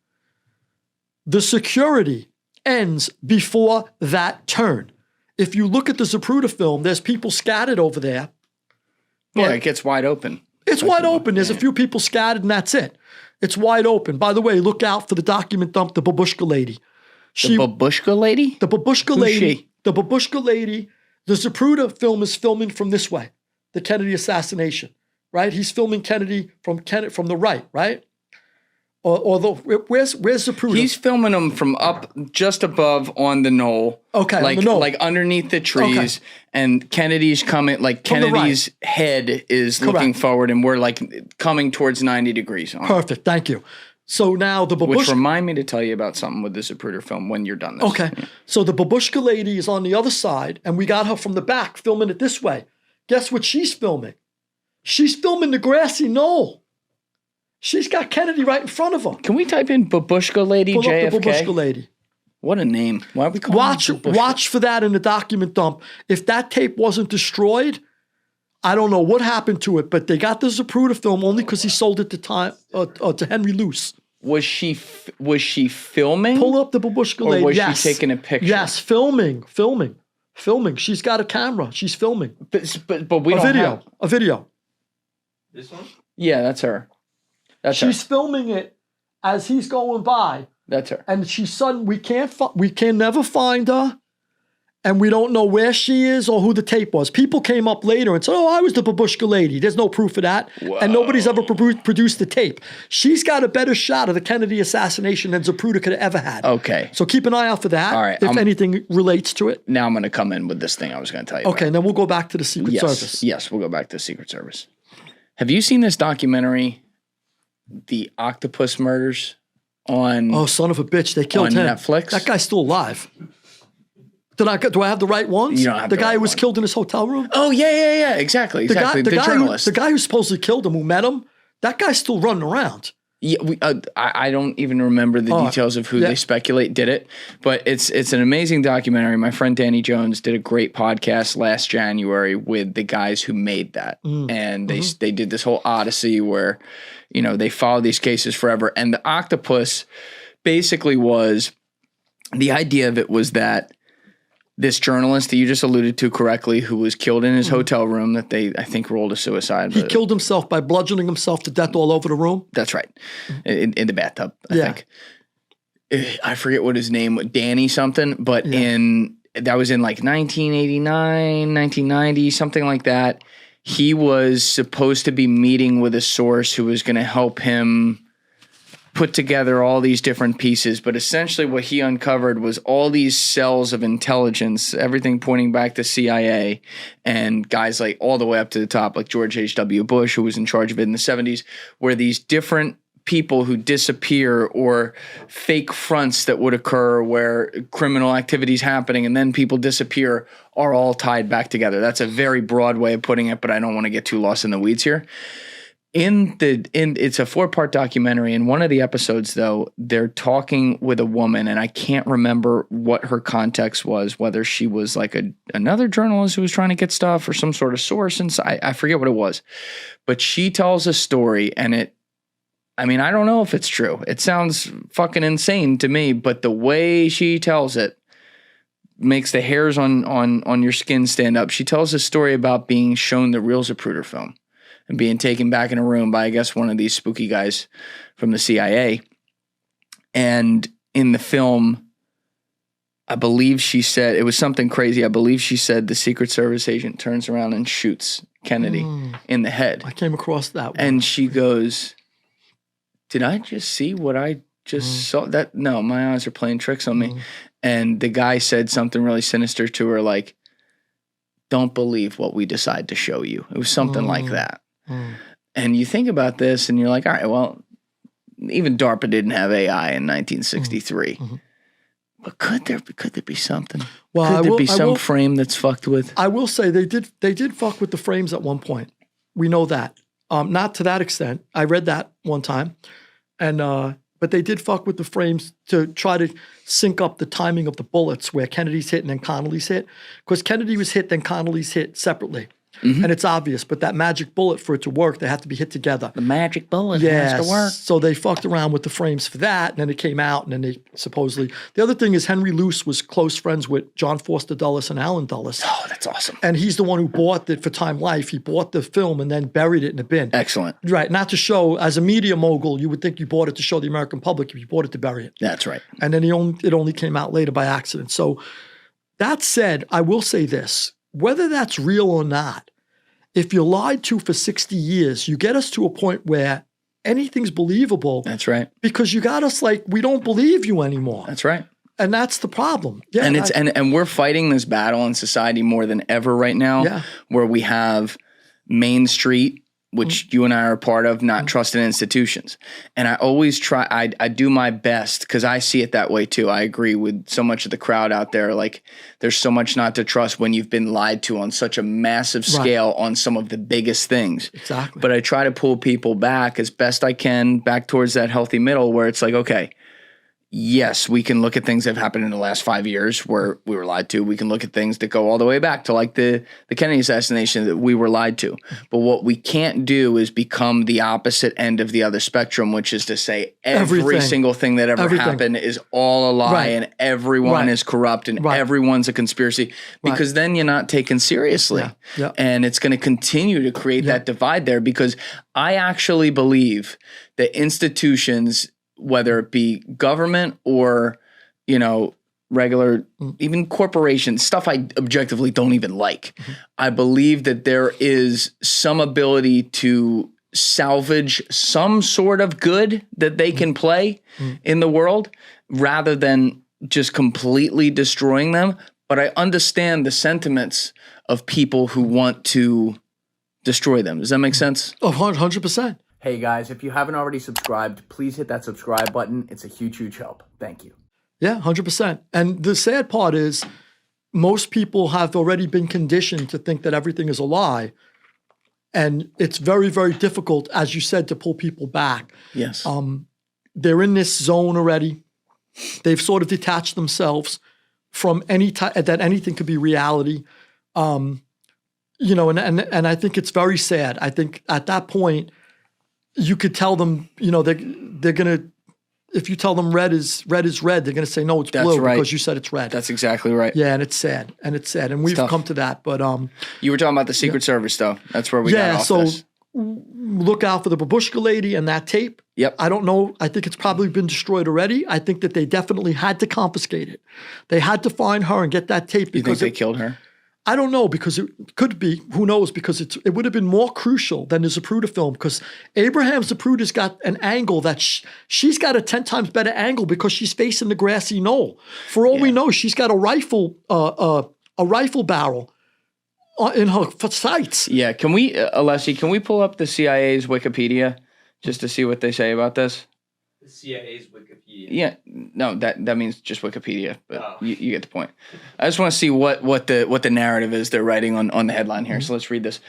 The security ends before that turn. If you look at the Zapruder film, there's people scattered over there.
Yeah, it gets wide open.
It's wide open. There's a few people scattered and that's it. It's wide open. By the way, look out for the document dump, the Babushka lady.
The Babushka lady?
The Babushka
Who's
lady.
She?
The Babushka lady. The Zapruder film is filming from this way, the Kennedy assassination, right? He's filming Kennedy from the right, right? Where's Zapruder?
He's filming him from up just above on the knoll.
Okay,
like,
on the knoll.
Like underneath the trees. Okay. And Kennedy's coming, like from Kennedy's head is looking forward and we're like coming towards 90 degrees on.
Perfect, thank you. So now the Babushka...
Which remind me to tell you about something with the Zapruder film when you're done this.
Okay, so the Babushka lady is on the other side and we got her from the back filming it this way. Guess what she's filming? She's filming the grassy knoll. She's got Kennedy right in front of her.
Can we type in Babushka lady
Pull
JFK?
Up the Babushka lady.
What a name. Why are we calling her Babushka?
Watch for that in the document dump. If that tape wasn't destroyed, I don't know what happened to it, but they got the Zapruder film only because he sold it to Henry Luce.
Was she filming?
Pull up the Babushka lady.
Or was she taking a picture?
Yes, filming. Filming. She's got a camera. She's filming.
But we
A
don't
video.
have.
A video.
This one?
Yeah, that's her. That's
She's
her.
filming it as he's going by.
That's her.
And she's sudden. We can never find her. And we don't know where she is or who the tape was. People came up later and said, oh, I was the babushka lady. There's no proof of that.
Whoa.
And nobody's ever produced the tape. She's got a better shot of the Kennedy assassination than Zapruder could have ever had.
Okay.
So keep an eye out for that.
All right,
If anything relates to it.
Now I'm going to come in with this thing I was going to tell you
Okay, and then we'll go back to the Secret
about.
Service.
Yes, we'll go back to the Secret Service. Have you seen this documentary, The Octopus Murders, on
Oh, son of a bitch. They killed
on
him.
Netflix?
That guy's still alive. Do I have the right ones?
You don't have
the
the
guy
right
who was
one.
killed in his hotel room?
Oh, yeah, exactly.
The
journalist.
guy who supposedly killed him, who met him, that guy's still running around.
Yeah, I don't even remember the details of who they speculate did it, but it's an amazing documentary. My friend Danny Jones did a great podcast last January with the guys who made that, and they did this whole odyssey where, they followed these cases forever. And the Octopus basically was, the idea of it was that this journalist that you just alluded to correctly, who was killed in his hotel room, that they, I think, ruled a suicide.
He killed himself by bludgeoning himself to death all over the room.
That's right. In the bathtub, I think. I forget what his name was, Danny something, but that was in like 1989, 1990, something like that. He was supposed to be meeting with a source who was going to help him put together all these different pieces, but essentially what he uncovered was all these cells of intelligence, everything pointing back to CIA, and guys like all the way up to the top, like George H.W. Bush, who was in charge of it in the 70s, where these different people who disappear or fake fronts that would occur where criminal activities happening and then people disappear are all tied back together. That's a very broad way of putting it, but I don't want to get too lost in the weeds here. It's a 4-part documentary. In one of the episodes, though, they're talking with a woman, and I can't remember what her context was, whether she was like another journalist who was trying to get stuff or some sort of source. And I forget what it was, but she tells a story, and I don't know if it's true. It sounds fucking insane to me, but the way she tells it makes the hairs on your skin stand up. She tells a story about being shown the real Zapruder film and being taken back in a room by, I guess, one of these spooky guys from the CIA. And in the film, I believe she said, it was something crazy. I believe she said the Secret Service agent turns around and shoots Kennedy in the head.
I came across that one.
And she goes, did I just see what I just saw? That no, my eyes are playing tricks on me. And the guy said something really sinister to her, like, don't believe what we decide to show you. It was something like that. And you think about this and you're like, all right, well, even DARPA didn't have AI in 1963. But could there be something?
Well,
could there be some frame that's fucked with?
I will say they did fuck with the frames at one point. We know that. Not to that extent. I read that one time. And but they did fuck with the frames to try to sync up the timing of the bullets where Kennedy's hit and then Connolly's hit. Because Kennedy was hit, then Connolly's hit separately. And it's obvious, but that magic bullet, for it to work, they have to be hit together.
The magic bullet has to work.
So they fucked around with the frames for that, and then it came out, and then they supposedly... The other thing is Henry Luce was close friends with John Foster Dulles and Alan Dulles.
Oh, that's awesome.
And he's the one who bought it for Time Life. He bought the film and then buried it in a bin.
Excellent.
Right, not to show, as a media mogul, you would think you bought it to show the American public, if you bought it to bury it.
That's right.
And then it only came out later by accident. So that said, I will say this, whether that's real or not, if you're lied to for 60 years, you get us to a point where anything's believable.
That's right.
Because you got us like, we don't believe you anymore.
That's right.
And that's the problem. Yeah,
and we're fighting this battle in society more than ever right now, where we have Main Street, which you and I are a part of, not trusted institutions. And I always try, I do my best, because I see it that way too. I agree with so much of the crowd out there. Like, there's so much not to trust when you've been lied to on such a massive scale on some of the biggest things.
Exactly.
But I try to pull people back as best I can, back towards that healthy middle where it's like, okay, yes, we can look at things that have happened in the last 5 years where we were lied to. We can look at things that go all the way back to like the Kennedy assassination that we were lied to. But what we can't do is become the opposite end of the other spectrum, which is to say every single thing that ever happened is all a lie and everyone is corrupt and everyone's a conspiracy, because then you're not taken seriously. And it's going to continue to create that divide there, because I actually believe that institutions, whether it be government or, regular, even corporations, stuff I objectively don't even like. I believe that there is some ability to salvage some sort of good that they can play in the world rather than just completely destroying them. But I understand the sentiments of people who want to destroy them. Does that make sense?
100%.
Hey guys, if you haven't already subscribed, please hit that subscribe button. It's a huge, huge help. Thank you.
Yeah, 100%. And the sad part is most people have already been conditioned to think that everything is a lie. And it's very, very difficult, as you said, to pull people back.
Yes.
They're in this zone already. They've sort of detached themselves from that anything could be reality. And I think it's very sad. I think at that point, you could tell them, they're going to, if you tell them red is red, they're going to say, no, it's blue because you said it's red.
That's exactly right.
Yeah, and it's sad. And we've come to that. But
you were talking about the Secret Service, though. That's where we got off this.
Look out for the Babushka lady and that tape.
Yep.
I don't know. I think it's probably been destroyed already. I think that they definitely had to confiscate it. They had to find her and get that tape.
You think they killed her?
I don't know, because it could be. Who knows? Because it would have been more crucial than the Zapruder film, because Abraham Zapruder's got an angle that she's got a 10 times better angle because she's facing the grassy knoll. For all we know, she's got a rifle barrel in her sights.
Yeah. Can we, Alessi, can we pull up the CIA's Wikipedia just to see what they say about this?
The CIA's Wikipedia.
Yeah, no, that means just Wikipedia, but you get the point. I just want to see what the narrative is they're writing on the headline here. So let's read this.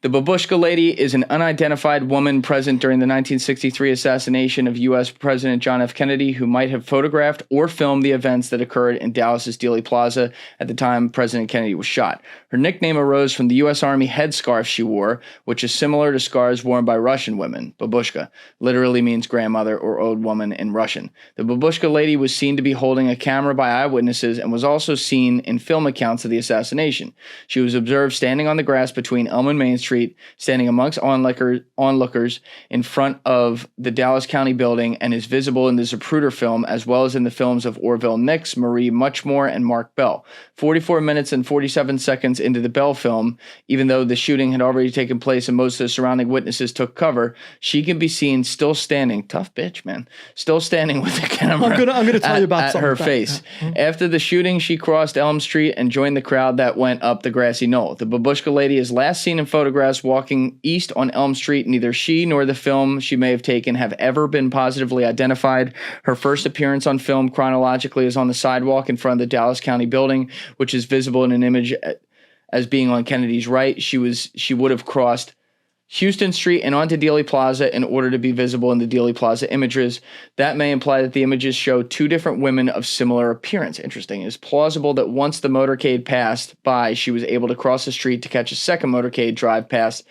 The Babushka lady is an unidentified woman present during the 1963 assassination of U.S. President John F. Kennedy, who might have photographed or filmed the events that occurred in Dallas's Dealey Plaza at the time President Kennedy was shot. Her nickname arose from the U.S. Army headscarf she wore, which is similar to scarves worn by Russian women. Babushka literally means grandmother or old woman in Russian. The Babushka lady was seen to be holding a camera by eyewitnesses and was also seen in film accounts of the assassination. She was observed standing on the grass between Elm and Main Street, standing amongst onlookers in front of the Dallas County building, and is visible in the Zapruder film as well as in the films of Orville Nix, Marie Muchmore, and Mark Bell. 44 minutes and 47 seconds into the Bell film, even though the shooting had already taken place and most of the surrounding witnesses took cover, she can be seen still standing, tough bitch, man, still standing with the camera
I'm gonna tell you about
at her face. Yeah. After the shooting, she crossed Elm Street and joined the crowd that went up the grassy knoll. The Babushka lady is last seen in photographs walking east on Elm Street. Neither she nor the film she may have taken have ever been positively identified. Her first appearance on film chronologically is on the sidewalk in front of the Dallas County building, which is visible in an image as being on Kennedy's right. She would have crossed Houston Street and onto Dealey Plaza in order to be visible in the Dealey Plaza images. That may imply that the images show two different women of similar appearance. Interesting. It is plausible that once the motorcade passed by, she was able to cross the street to catch a second motorcade drive past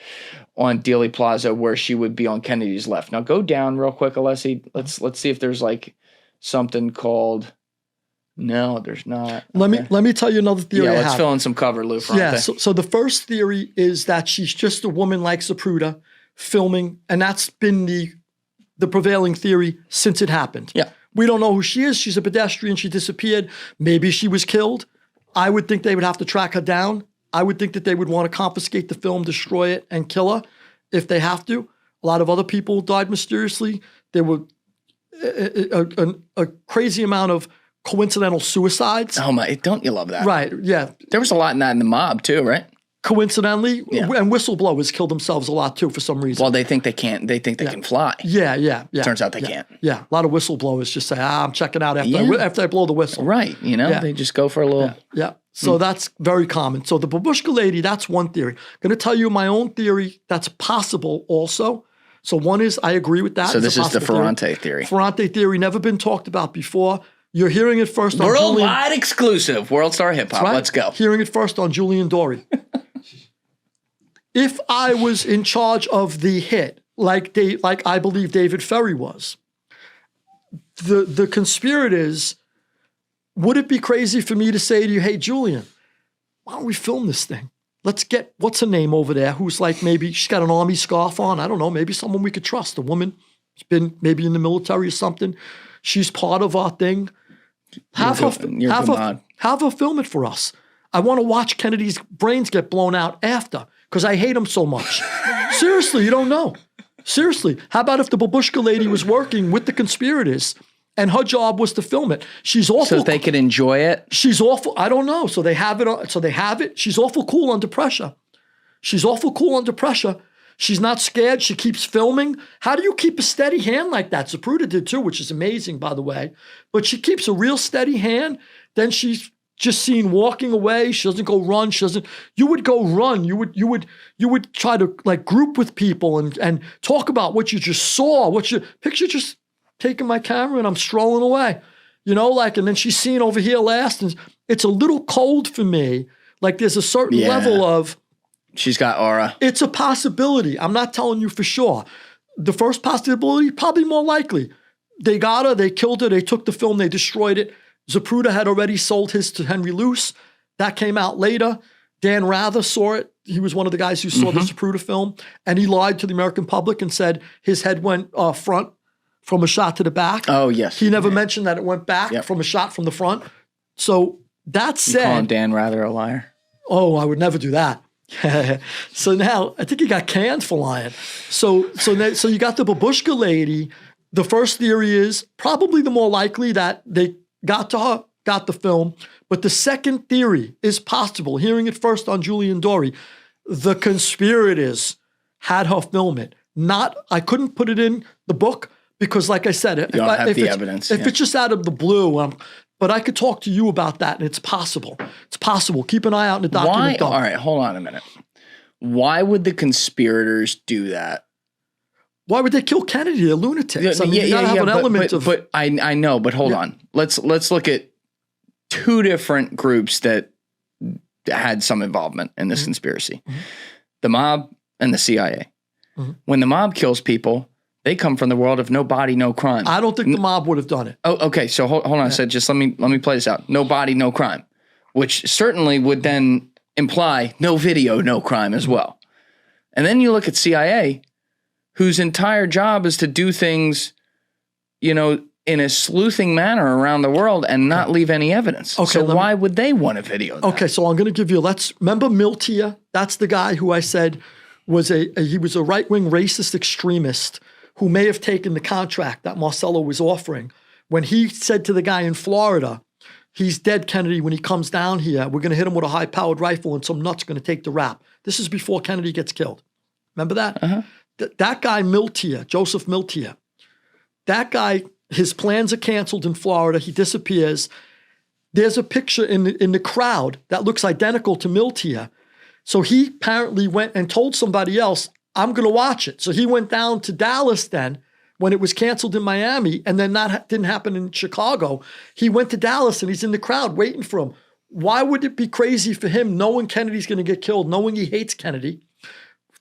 on Dealey Plaza, where she would be on Kennedy's left. Now go down real quick, Alessi. Let's see if there's like something called. No, there's not.
Let me tell you another theory.
Yeah, let's fill in some cover, Lou. Ferrante.
Yeah, so the first theory is that she's just a woman like Zapruder filming, and that's been the prevailing theory since it happened.
Yeah.
We don't know who she is. She's a pedestrian. She disappeared. Maybe she was killed. I would think they would have to track her down. I would think that they would want to confiscate the film, destroy it, and kill her if they have to. A lot of other people died mysteriously. There were a crazy amount of coincidental suicides.
Oh my, don't you love that?
Right, yeah.
There was a lot in that in the mob too, right?
Coincidentally, and whistleblowers killed themselves a lot too for some reason.
Well, they think they can't. They think they can fly.
Yeah.
Turns out they can't.
Yeah, a lot of whistleblowers just say, I'm checking out after I blow the whistle.
Right, they just go for a little.
Yeah. So that's very common. So the Babushka lady, that's one theory. I'm going to tell you my own theory that's possible also. So one is, I agree with that.
So
It's
this
a
is the
possible
Ferrante theory.
Ferrante theory, never been talked about before. You're hearing it first on
Worldwide exclusive. World Star Hip Hop.
Right?
Let's go.
Hearing it first on Julian Dorey. If I was in charge of the hit, like I believe David Ferry was, the conspirators, would it be crazy for me to say to you, hey, Julian, why don't we film this thing? Let's get, what's her name over there, who's like, maybe she's got an army scarf on. I don't know, maybe someone we could trust. A woman who's been maybe in the military or something. She's part of our thing. Have her film it for us. I want to watch Kennedy's brains get blown out after, because I hate him so much. Seriously, you don't know. Seriously. How about if the Babushka lady was working with the conspirators and her job was to film it? She's awful.
So they could enjoy it?
She's awful. I don't know. So they have it. She's awful cool under pressure. She's awful cool under pressure. She's not scared. She keeps filming. How do you keep a steady hand like that? Zapruder did too, which is amazing, by the way. But she keeps a real steady hand. Then she's just seen walking away. She doesn't go run. You would go run. You would try to like group with people and talk about what you just saw. Picture just taking my camera and I'm strolling away. And then she's seen over here last. And it's a little cold for me. Like there's a certain level of,
she's got aura.
it's a possibility. I'm not telling you for sure. The first possibility, probably more likely. They got her, they killed her, they took the film, they destroyed it. Zapruder had already sold his to Henry Luce. That came out later. Dan Rather saw it. He was one of the guys who saw the Zapruder film. And he lied to the American public and said his head went front from a shot to the back.
Oh, yes.
He never mentioned that it went back from a shot from the front. So that said—
You calling Dan Rather a liar?
Oh, I would never do that. So now I think he got canned for lying. So you got the Babushka lady. The first theory is probably the more likely that they got to her, got the film. But the second theory is possible. Hearing it first on Julian Dorey, the conspirators had her film it. I couldn't put it in the book because, like I said,
you don't have the evidence.
If it's just out of the blue, but I could talk to you about that, and it's possible. It's possible. Keep an eye out in the document.
All right, hold on a minute. Why would the conspirators do that?
Why would they kill Kennedy? They're lunatics. You gotta have an element of.
But I know. But hold on. Let's look at two different groups that had some involvement in this conspiracy: the mob and the CIA. When the mob kills people, they come from the world of no body, no crime.
I don't think the mob would have done it.
Oh, okay. So hold on. I said, just let me play this out. No body, no crime, which certainly would then imply no video, no crime as well. And then you look at CIA, whose entire job is to do things, in a sleuthing manner around the world and not leave any evidence. Okay, so why would they want a video?
Okay, so I'm going to give you. Remember Miltia? That's the guy who I said was he was a right-wing racist extremist who may have taken the contract that Marcello was offering. When he said to the guy in Florida, he's dead, Kennedy, when he comes down here, we're going to hit him with a high-powered rifle and some nut's going to take the rap. This is before Kennedy gets killed. Remember that? That guy Miltia, Joseph Miltia, that guy, his plans are canceled in Florida. He disappears. There's a picture in the crowd that looks identical to Miltia. So he apparently went and told somebody else, I'm going to watch it. So he went down to Dallas then when it was canceled in Miami, and then that didn't happen in Chicago. He went to Dallas and he's in the crowd waiting for him. Why would it be crazy for him, knowing Kennedy's going to get killed, knowing he hates Kennedy,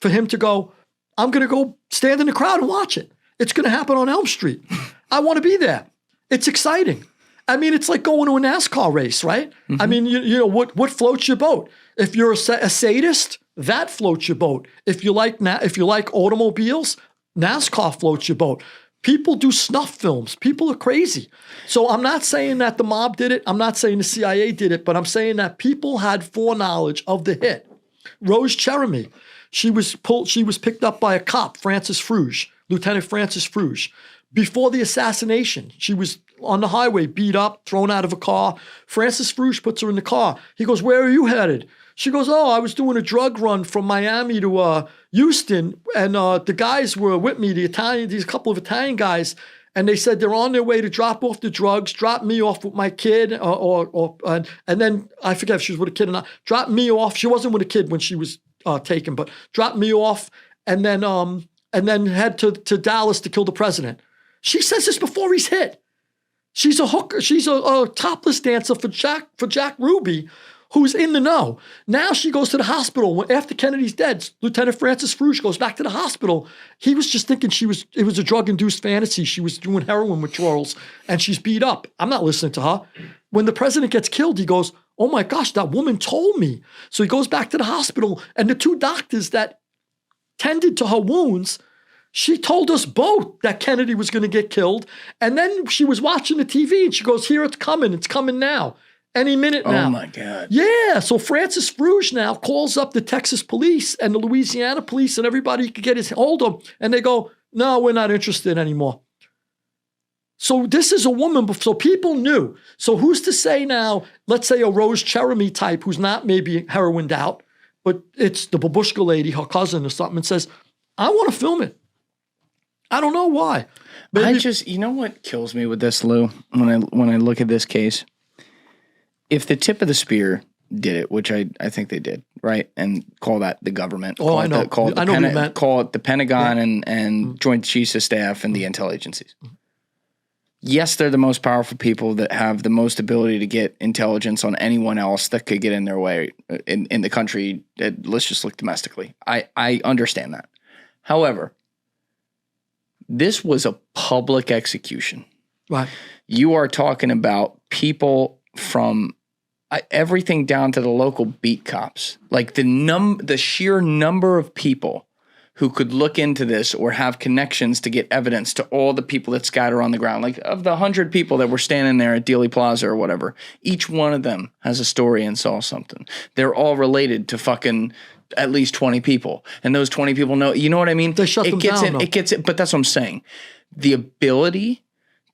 for him to go, I'm going to go stand in the crowd and watch it. It's going to happen on Elm Street. I want to be there. It's exciting. I mean, it's like going to a NASCAR race, right? I mean, what floats your boat? If you're a sadist, that floats your boat. If you like automobiles, NASCAR floats your boat. People do snuff films. People are crazy. So I'm not saying that the mob did it. I'm not saying the CIA did it, but I'm saying that people had foreknowledge of the hit. Rose Cherami, she was picked up by a cop, Lieutenant Francis Fruge. Before the assassination, she was on the highway, beat up, thrown out of a car. Francis Fruge puts her in the car. He goes, where are you headed? She goes, I was doing a drug run from Miami to Houston, and the guys were with me, these couple of Italian guys, and they said they're on their way to drop off the drugs, drop me off with my kid, and then I forget if she was with a kid or not. Drop me off. She wasn't with a kid when she was taken, but drop me off, and then and then head to Dallas to kill the president. She says this before he's hit. She's a hooker. She's a topless dancer for Jack Ruby, who's in the know. Now she goes to the hospital. After Kennedy's dead, Lieutenant Francis Fruge goes back to the hospital. He was just thinking it was a drug-induced fantasy. She was doing heroin withdrawals, and she's beat up. I'm not listening to her. When the president gets killed, he goes, oh my gosh, that woman told me. So he goes back to the hospital, and the 2 doctors that tended to her wounds, she told us both that Kennedy was going to get killed. And then she was watching the TV, and she goes, here, it's coming now. Any minute now.
Oh, my God.
Yeah. So Francis Fruge now calls up the Texas police and the Louisiana police and everybody he could get his hold of. And they go, no, we're not interested anymore. So this is a woman. So people knew. So who's to say now, let's say a Rose Cherami type who's not maybe heroined out, but it's the Babushka lady, her cousin or something, and says, I want to film it. I don't know why. Maybe,
you know what kills me with this, Lou, when I look at this case? If the tip of the spear did it, which I think they did, right? And call that the government.
Oh, I know.
Call it the Pentagon and Joint Chiefs of Staff and the intel agencies. Yes, they're the most powerful people that have the most ability to get intelligence on anyone else that could get in their way in the country. Let's just look domestically. I understand that. However, this was a public execution.
Right.
You are talking about people from everything down to the local beat cops, like the sheer number of people who could look into this or have connections to get evidence to all the people that scatter on the ground. Like of the 100 people that were standing there at Dealey Plaza or whatever, each one of them has a story and saw something. They're all related to fucking at least 20 people. And those 20 people know, you know what I mean?
They shut them down.
It gets it, but that's what I'm saying. The ability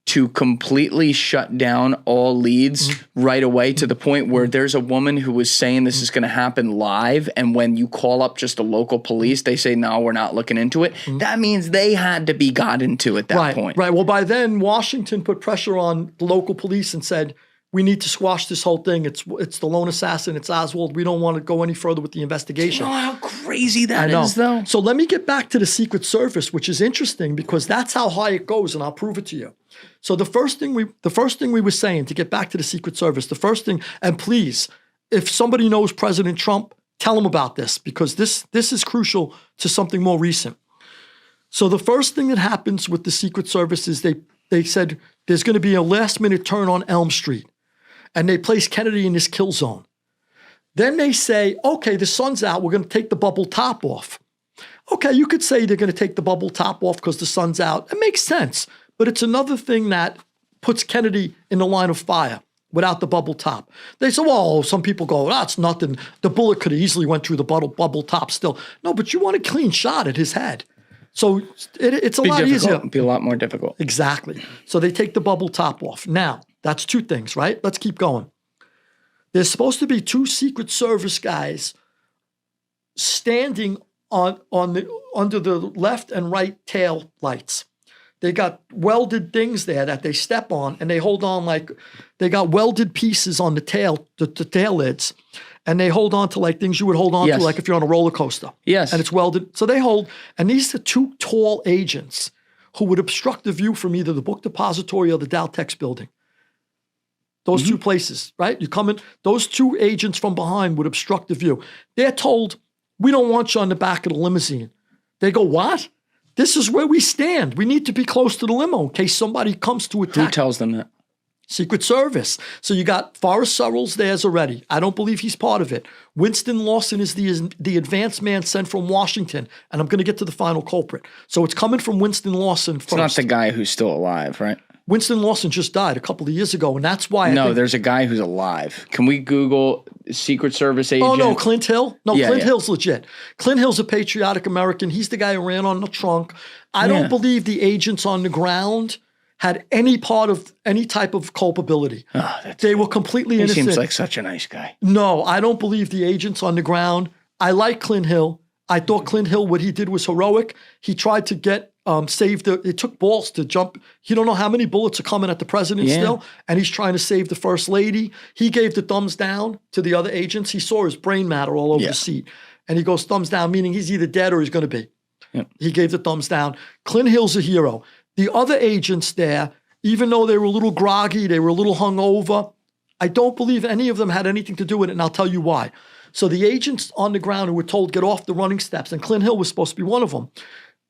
to completely shut down all leads right away to the point where there's a woman who was saying this is going to happen live. And when you call up just the local police, they say, no, we're not looking into it. That means they had to be got into at that point.
Right. Well, by then, Washington put pressure on the local police and said, we need to squash this whole thing. It's the lone assassin. It's Oswald. We don't want to go any further with the investigation.
You know how crazy that is, though?
So let me get back to the Secret Service, which is interesting because that's how high it goes, and I'll prove it to you. So the first thing we were saying, to get back to the Secret Service, the first thing, and please, if somebody knows President Trump, tell him about this because this is crucial to something more recent. So the first thing that happens with the Secret Service is they said there's going to be a last-minute turn on Elm Street. And they place Kennedy in this kill zone. Then they say, okay, the sun's out. We're going to take the bubble top off. Okay, you could say they're going to take the bubble top off because the sun's out. It makes sense. But it's another thing that puts Kennedy in the line of fire without the bubble top. They say, well, some people go, that's nothing. The bullet could have easily went through the bubble top still. No, but you want a clean shot at his head. So it's a lot easier.
It'd be a lot more difficult.
Exactly. So they take the bubble top off. Now, that's 2 things, right? Let's keep going. There's supposed to be 2 Secret Service guys standing under the left and right tail lights. They got welded things there that they step on, and they hold on like they got welded pieces on the tail lids, and they hold on to like things you would hold on to, like if you're on a roller coaster.
Yes.
And it's welded. So they hold, and these are 2 tall agents who would obstruct the view from either the book depository or the Daltex building. Those 2 places, right? You come in, those 2 agents from behind would obstruct the view. They're told, we don't want you on the back of the limousine. They go, what? This is where we stand. We need to be close to the limo in case somebody comes to attack.
Who tells them that?
Secret Service. So you got Forrest Searles there's already. I don't believe he's part of it. Winston Lawson is the advanced man sent from Washington, and I'm going to get to the final culprit. So it's coming from Winston Lawson first.
It's not the guy who's still alive, right?
Winston Lawson just died a couple of years ago, and that's why
there's a guy who's alive. Can we Google Secret Service agent?
Oh, no, Clint Hill? No,
Yeah,
Clint
yeah.
Hill's legit. Clint Hill's a patriotic American. He's the guy who ran on the trunk. I don't believe the agents on the ground had any part of any type of culpability. They were completely innocent.
He seems like such a nice guy.
No, I don't believe the agents on the ground. I like Clint Hill. I thought Clint Hill, what he did was heroic. He tried to get it took balls to jump. He don't know how many bullets are coming at the president still, and he's trying to save the first lady. He gave the thumbs down to the other agents. He saw his brain matter all over the seat, and he goes thumbs down, meaning he's either dead or he's going to be.
Yep.
He gave the thumbs down. Clint Hill's a hero. The other agents there, even though they were a little groggy, they were a little hungover, I don't believe any of them had anything to do with it, and I'll tell you why. So the agents on the ground who were told, get off the running steps, and Clint Hill was supposed to be one of them,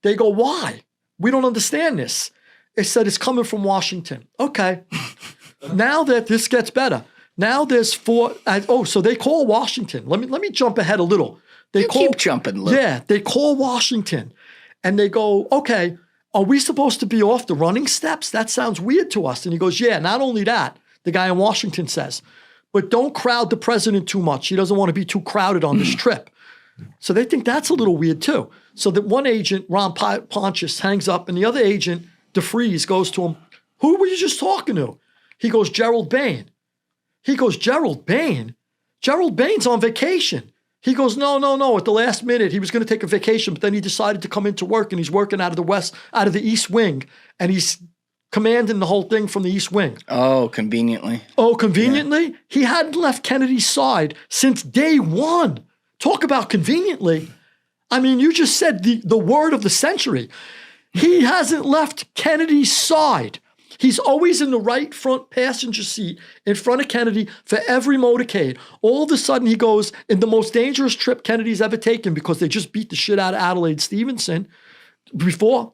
they go, why? We don't understand this. They said it's coming from Washington. Okay. Now that this gets better. Now there's four. So they call Washington. Let me jump ahead a little. They
keep jumping, Luke.
Yeah, they call Washington, and they go, okay, are we supposed to be off the running steps? That sounds weird to us. And he goes, yeah, not only that, the guy in Washington says, but don't crowd the president too much. He doesn't want to be too crowded on this trip. So they think that's a little weird too. So that one agent, Ron Pontius, hangs up, and the other agent, DeFries, goes to him, who were you just talking to? He goes, Gerald Bain. He goes, Gerald Bain? Gerald Bain's on vacation. He goes, no. At the last minute, he was going to take a vacation, but then he decided to come into work, and he's working out of the East Wing, and he's commanding the whole thing from the East Wing.
Oh, conveniently.
Yeah. He hadn't left Kennedy's side since day one. Talk about conveniently. I mean, you just said the word of the century. He hasn't left Kennedy's side. He's always in the right front passenger seat in front of Kennedy for every motorcade. All of a sudden, he goes in the most dangerous trip Kennedy's ever taken because they just beat the shit out of Adelaide Stevenson before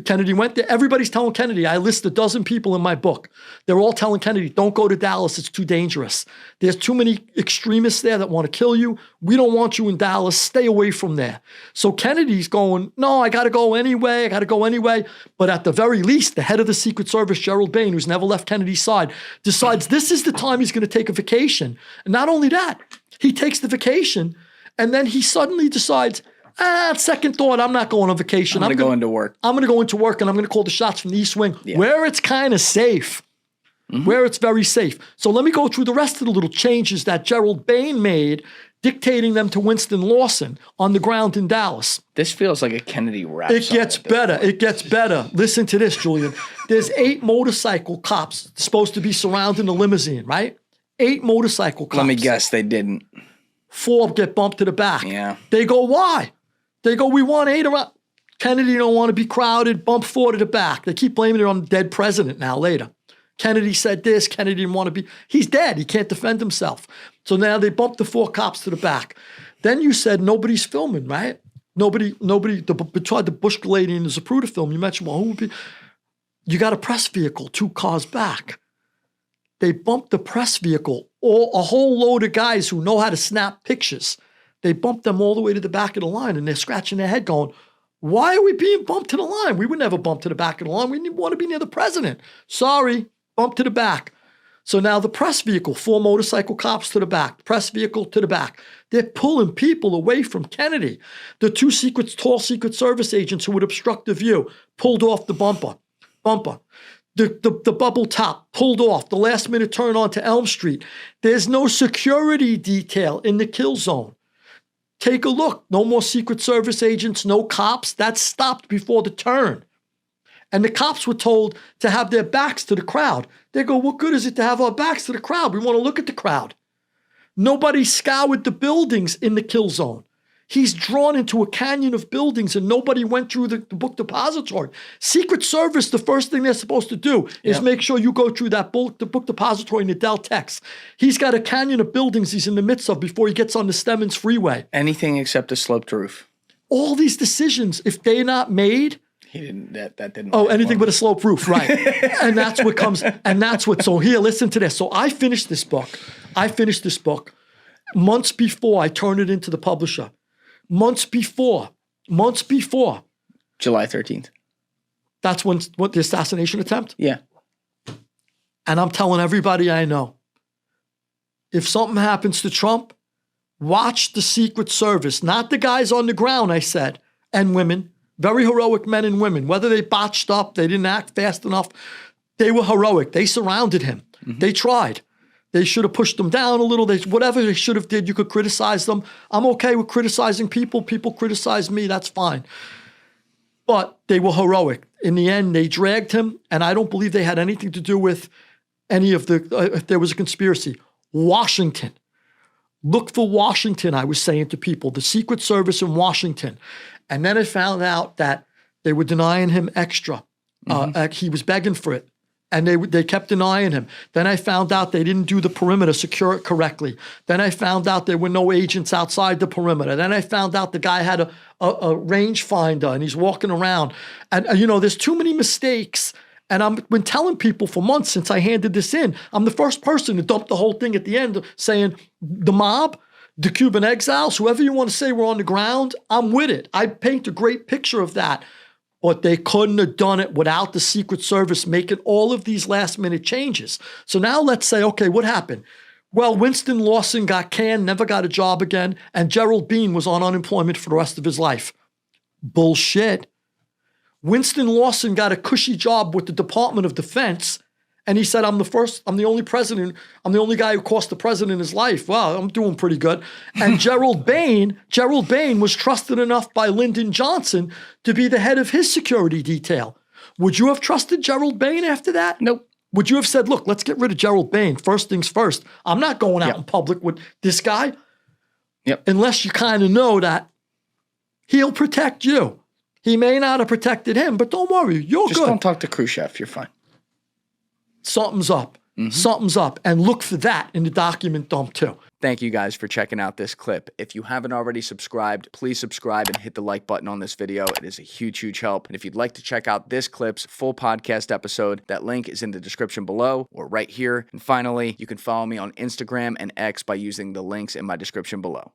Kennedy went there. Everybody's telling Kennedy, I list a dozen people in my book. They're all telling Kennedy, don't go to Dallas. It's too dangerous. There's too many extremists there that want to kill you. We don't want you in Dallas. Stay away from there. So Kennedy's going, no, I got to go anyway. But at the very least, the head of the Secret Service, Gerald Bain, who's never left Kennedy's side, decides this is the time he's going to take a vacation. And not only that, he takes the vacation and then he suddenly decides, second thought, I'm not going on vacation.
I'm going to go into work.
I'm going to go into work and I'm going to call the shots from the East Wing where it's kind of safe, where it's very safe. So let me go through the rest of the little changes that Gerald Bain made, dictating them to Winston Lawson on the ground in Dallas.
This feels like a Kennedy rap
It
song
gets better. It gets better. Listen to this, Julian. There's 8 motorcycle cops supposed to be surrounding the limousine, right? 8 motorcycle cops.
Let me guess, they didn't.
4 get bumped to the back.
Yeah.
They go, why? They go, we want 8 around. Kennedy don't want to be crowded, bump 4 to the back. They keep blaming it on the dead president now later. Kennedy said this, Kennedy didn't want to be. He's dead. He can't defend himself. So now they bump the 4 cops to the back. Then you said nobody's filming, right? Nobody, tried the Bush lady in the Zapruder film. You mentioned, well, who would be? You got a press vehicle 2 cars back. They bumped the press vehicle, a whole load of guys who know how to snap pictures. They bumped them all the way to the back of the line, and they're scratching their head going, why are we being bumped to the line? We would never bump to the back of the line. We didn't want to be near the president. Sorry, bump to the back. So now the press vehicle, 4 motorcycle cops to the back, press vehicle to the back. They're pulling people away from Kennedy. The 2 tall Secret Service agents who would obstruct the view pulled off the bumper. The bubble top pulled off. The last minute turn onto Elm Street. There's no security detail in the kill zone. Take a look. No more Secret Service agents, no cops. That stopped before the turn. And the cops were told to have their backs to the crowd. They go, what good is it to have our backs to the crowd? We want to look at the crowd. Nobody scoured the buildings in the kill zone. He's drawn into a canyon of buildings and nobody went through the book depository. Secret Service, the first thing they're supposed to do is make sure you go through the book depository in the Deltex. He's got a canyon of buildings he's in the midst of before he gets on the Stemmons Freeway.
Anything except a sloped roof.
All these decisions, if they're not made...
He didn't, that didn't...
Oh, anything but a sloped roof, right. And that's what comes... So here, listen to this. So I finished this book. Months before I turned it into the publisher. Months before.
July 13th.
That's what the assassination attempt?
Yeah.
And I'm telling everybody I know, if something happens to Trump, watch the Secret Service, not the guys on the ground, I said, and women, very heroic men and women, whether they botched up, they didn't act fast enough, they were heroic. They surrounded him. Mm-hmm. They tried. They should have pushed them down a little. Whatever they should have did, you could criticize them. I'm okay with criticizing people. People criticize me. That's fine. But they were heroic. In the end, they dragged him, and I don't believe they had anything to do with any of if there was a conspiracy. Washington. Look for Washington, I was saying to people, the Secret Service in Washington. And then I found out that they were denying him extra. He was begging for it. And they kept denying him. Then I found out they didn't do the perimeter, secure it correctly. Then I found out there were no agents outside the perimeter. Then I found out the guy had a rangefinder and he's walking around. And there's too many mistakes. And I've been telling people for months since I handed this in. I'm the first person to dump the whole thing at the end saying the mob, the Cuban exiles, whoever you want to say were on the ground, I'm with it. I paint a great picture of that. But they couldn't have done it without the Secret Service making all of these last-minute changes. So now let's say, okay, what happened? Well, Winston Lawson got canned, never got a job again, and Gerald Bean was on unemployment for the rest of his life. Bullshit. Winston Lawson got a cushy job with the Department of Defense, and he said, I'm the only guy who cost the president his life. Well, I'm doing pretty good. And Gerald Bain was trusted enough by Lyndon Johnson to be the head of his security detail. Would you have trusted Gerald Bain after that?
Nope.
Would you have said, look, let's get rid of Gerald Bain. First things first. I'm not going out in public with this guy.
Yep.
Unless you kind of know that he'll protect you. He may not have protected him, but don't worry. You're
Just
good.
don't talk to Khrushchev. You're fine.
Something's up. Something's up. And look for that in the document dump too.
Thank you guys for checking out this clip. If you haven't already subscribed, please subscribe and hit the like button on this video. It is a huge, huge help. And if you'd like to check out this clip's full podcast episode, that link is in the description below or right here. And finally, you can follow me on Instagram and X by using the links in my description below.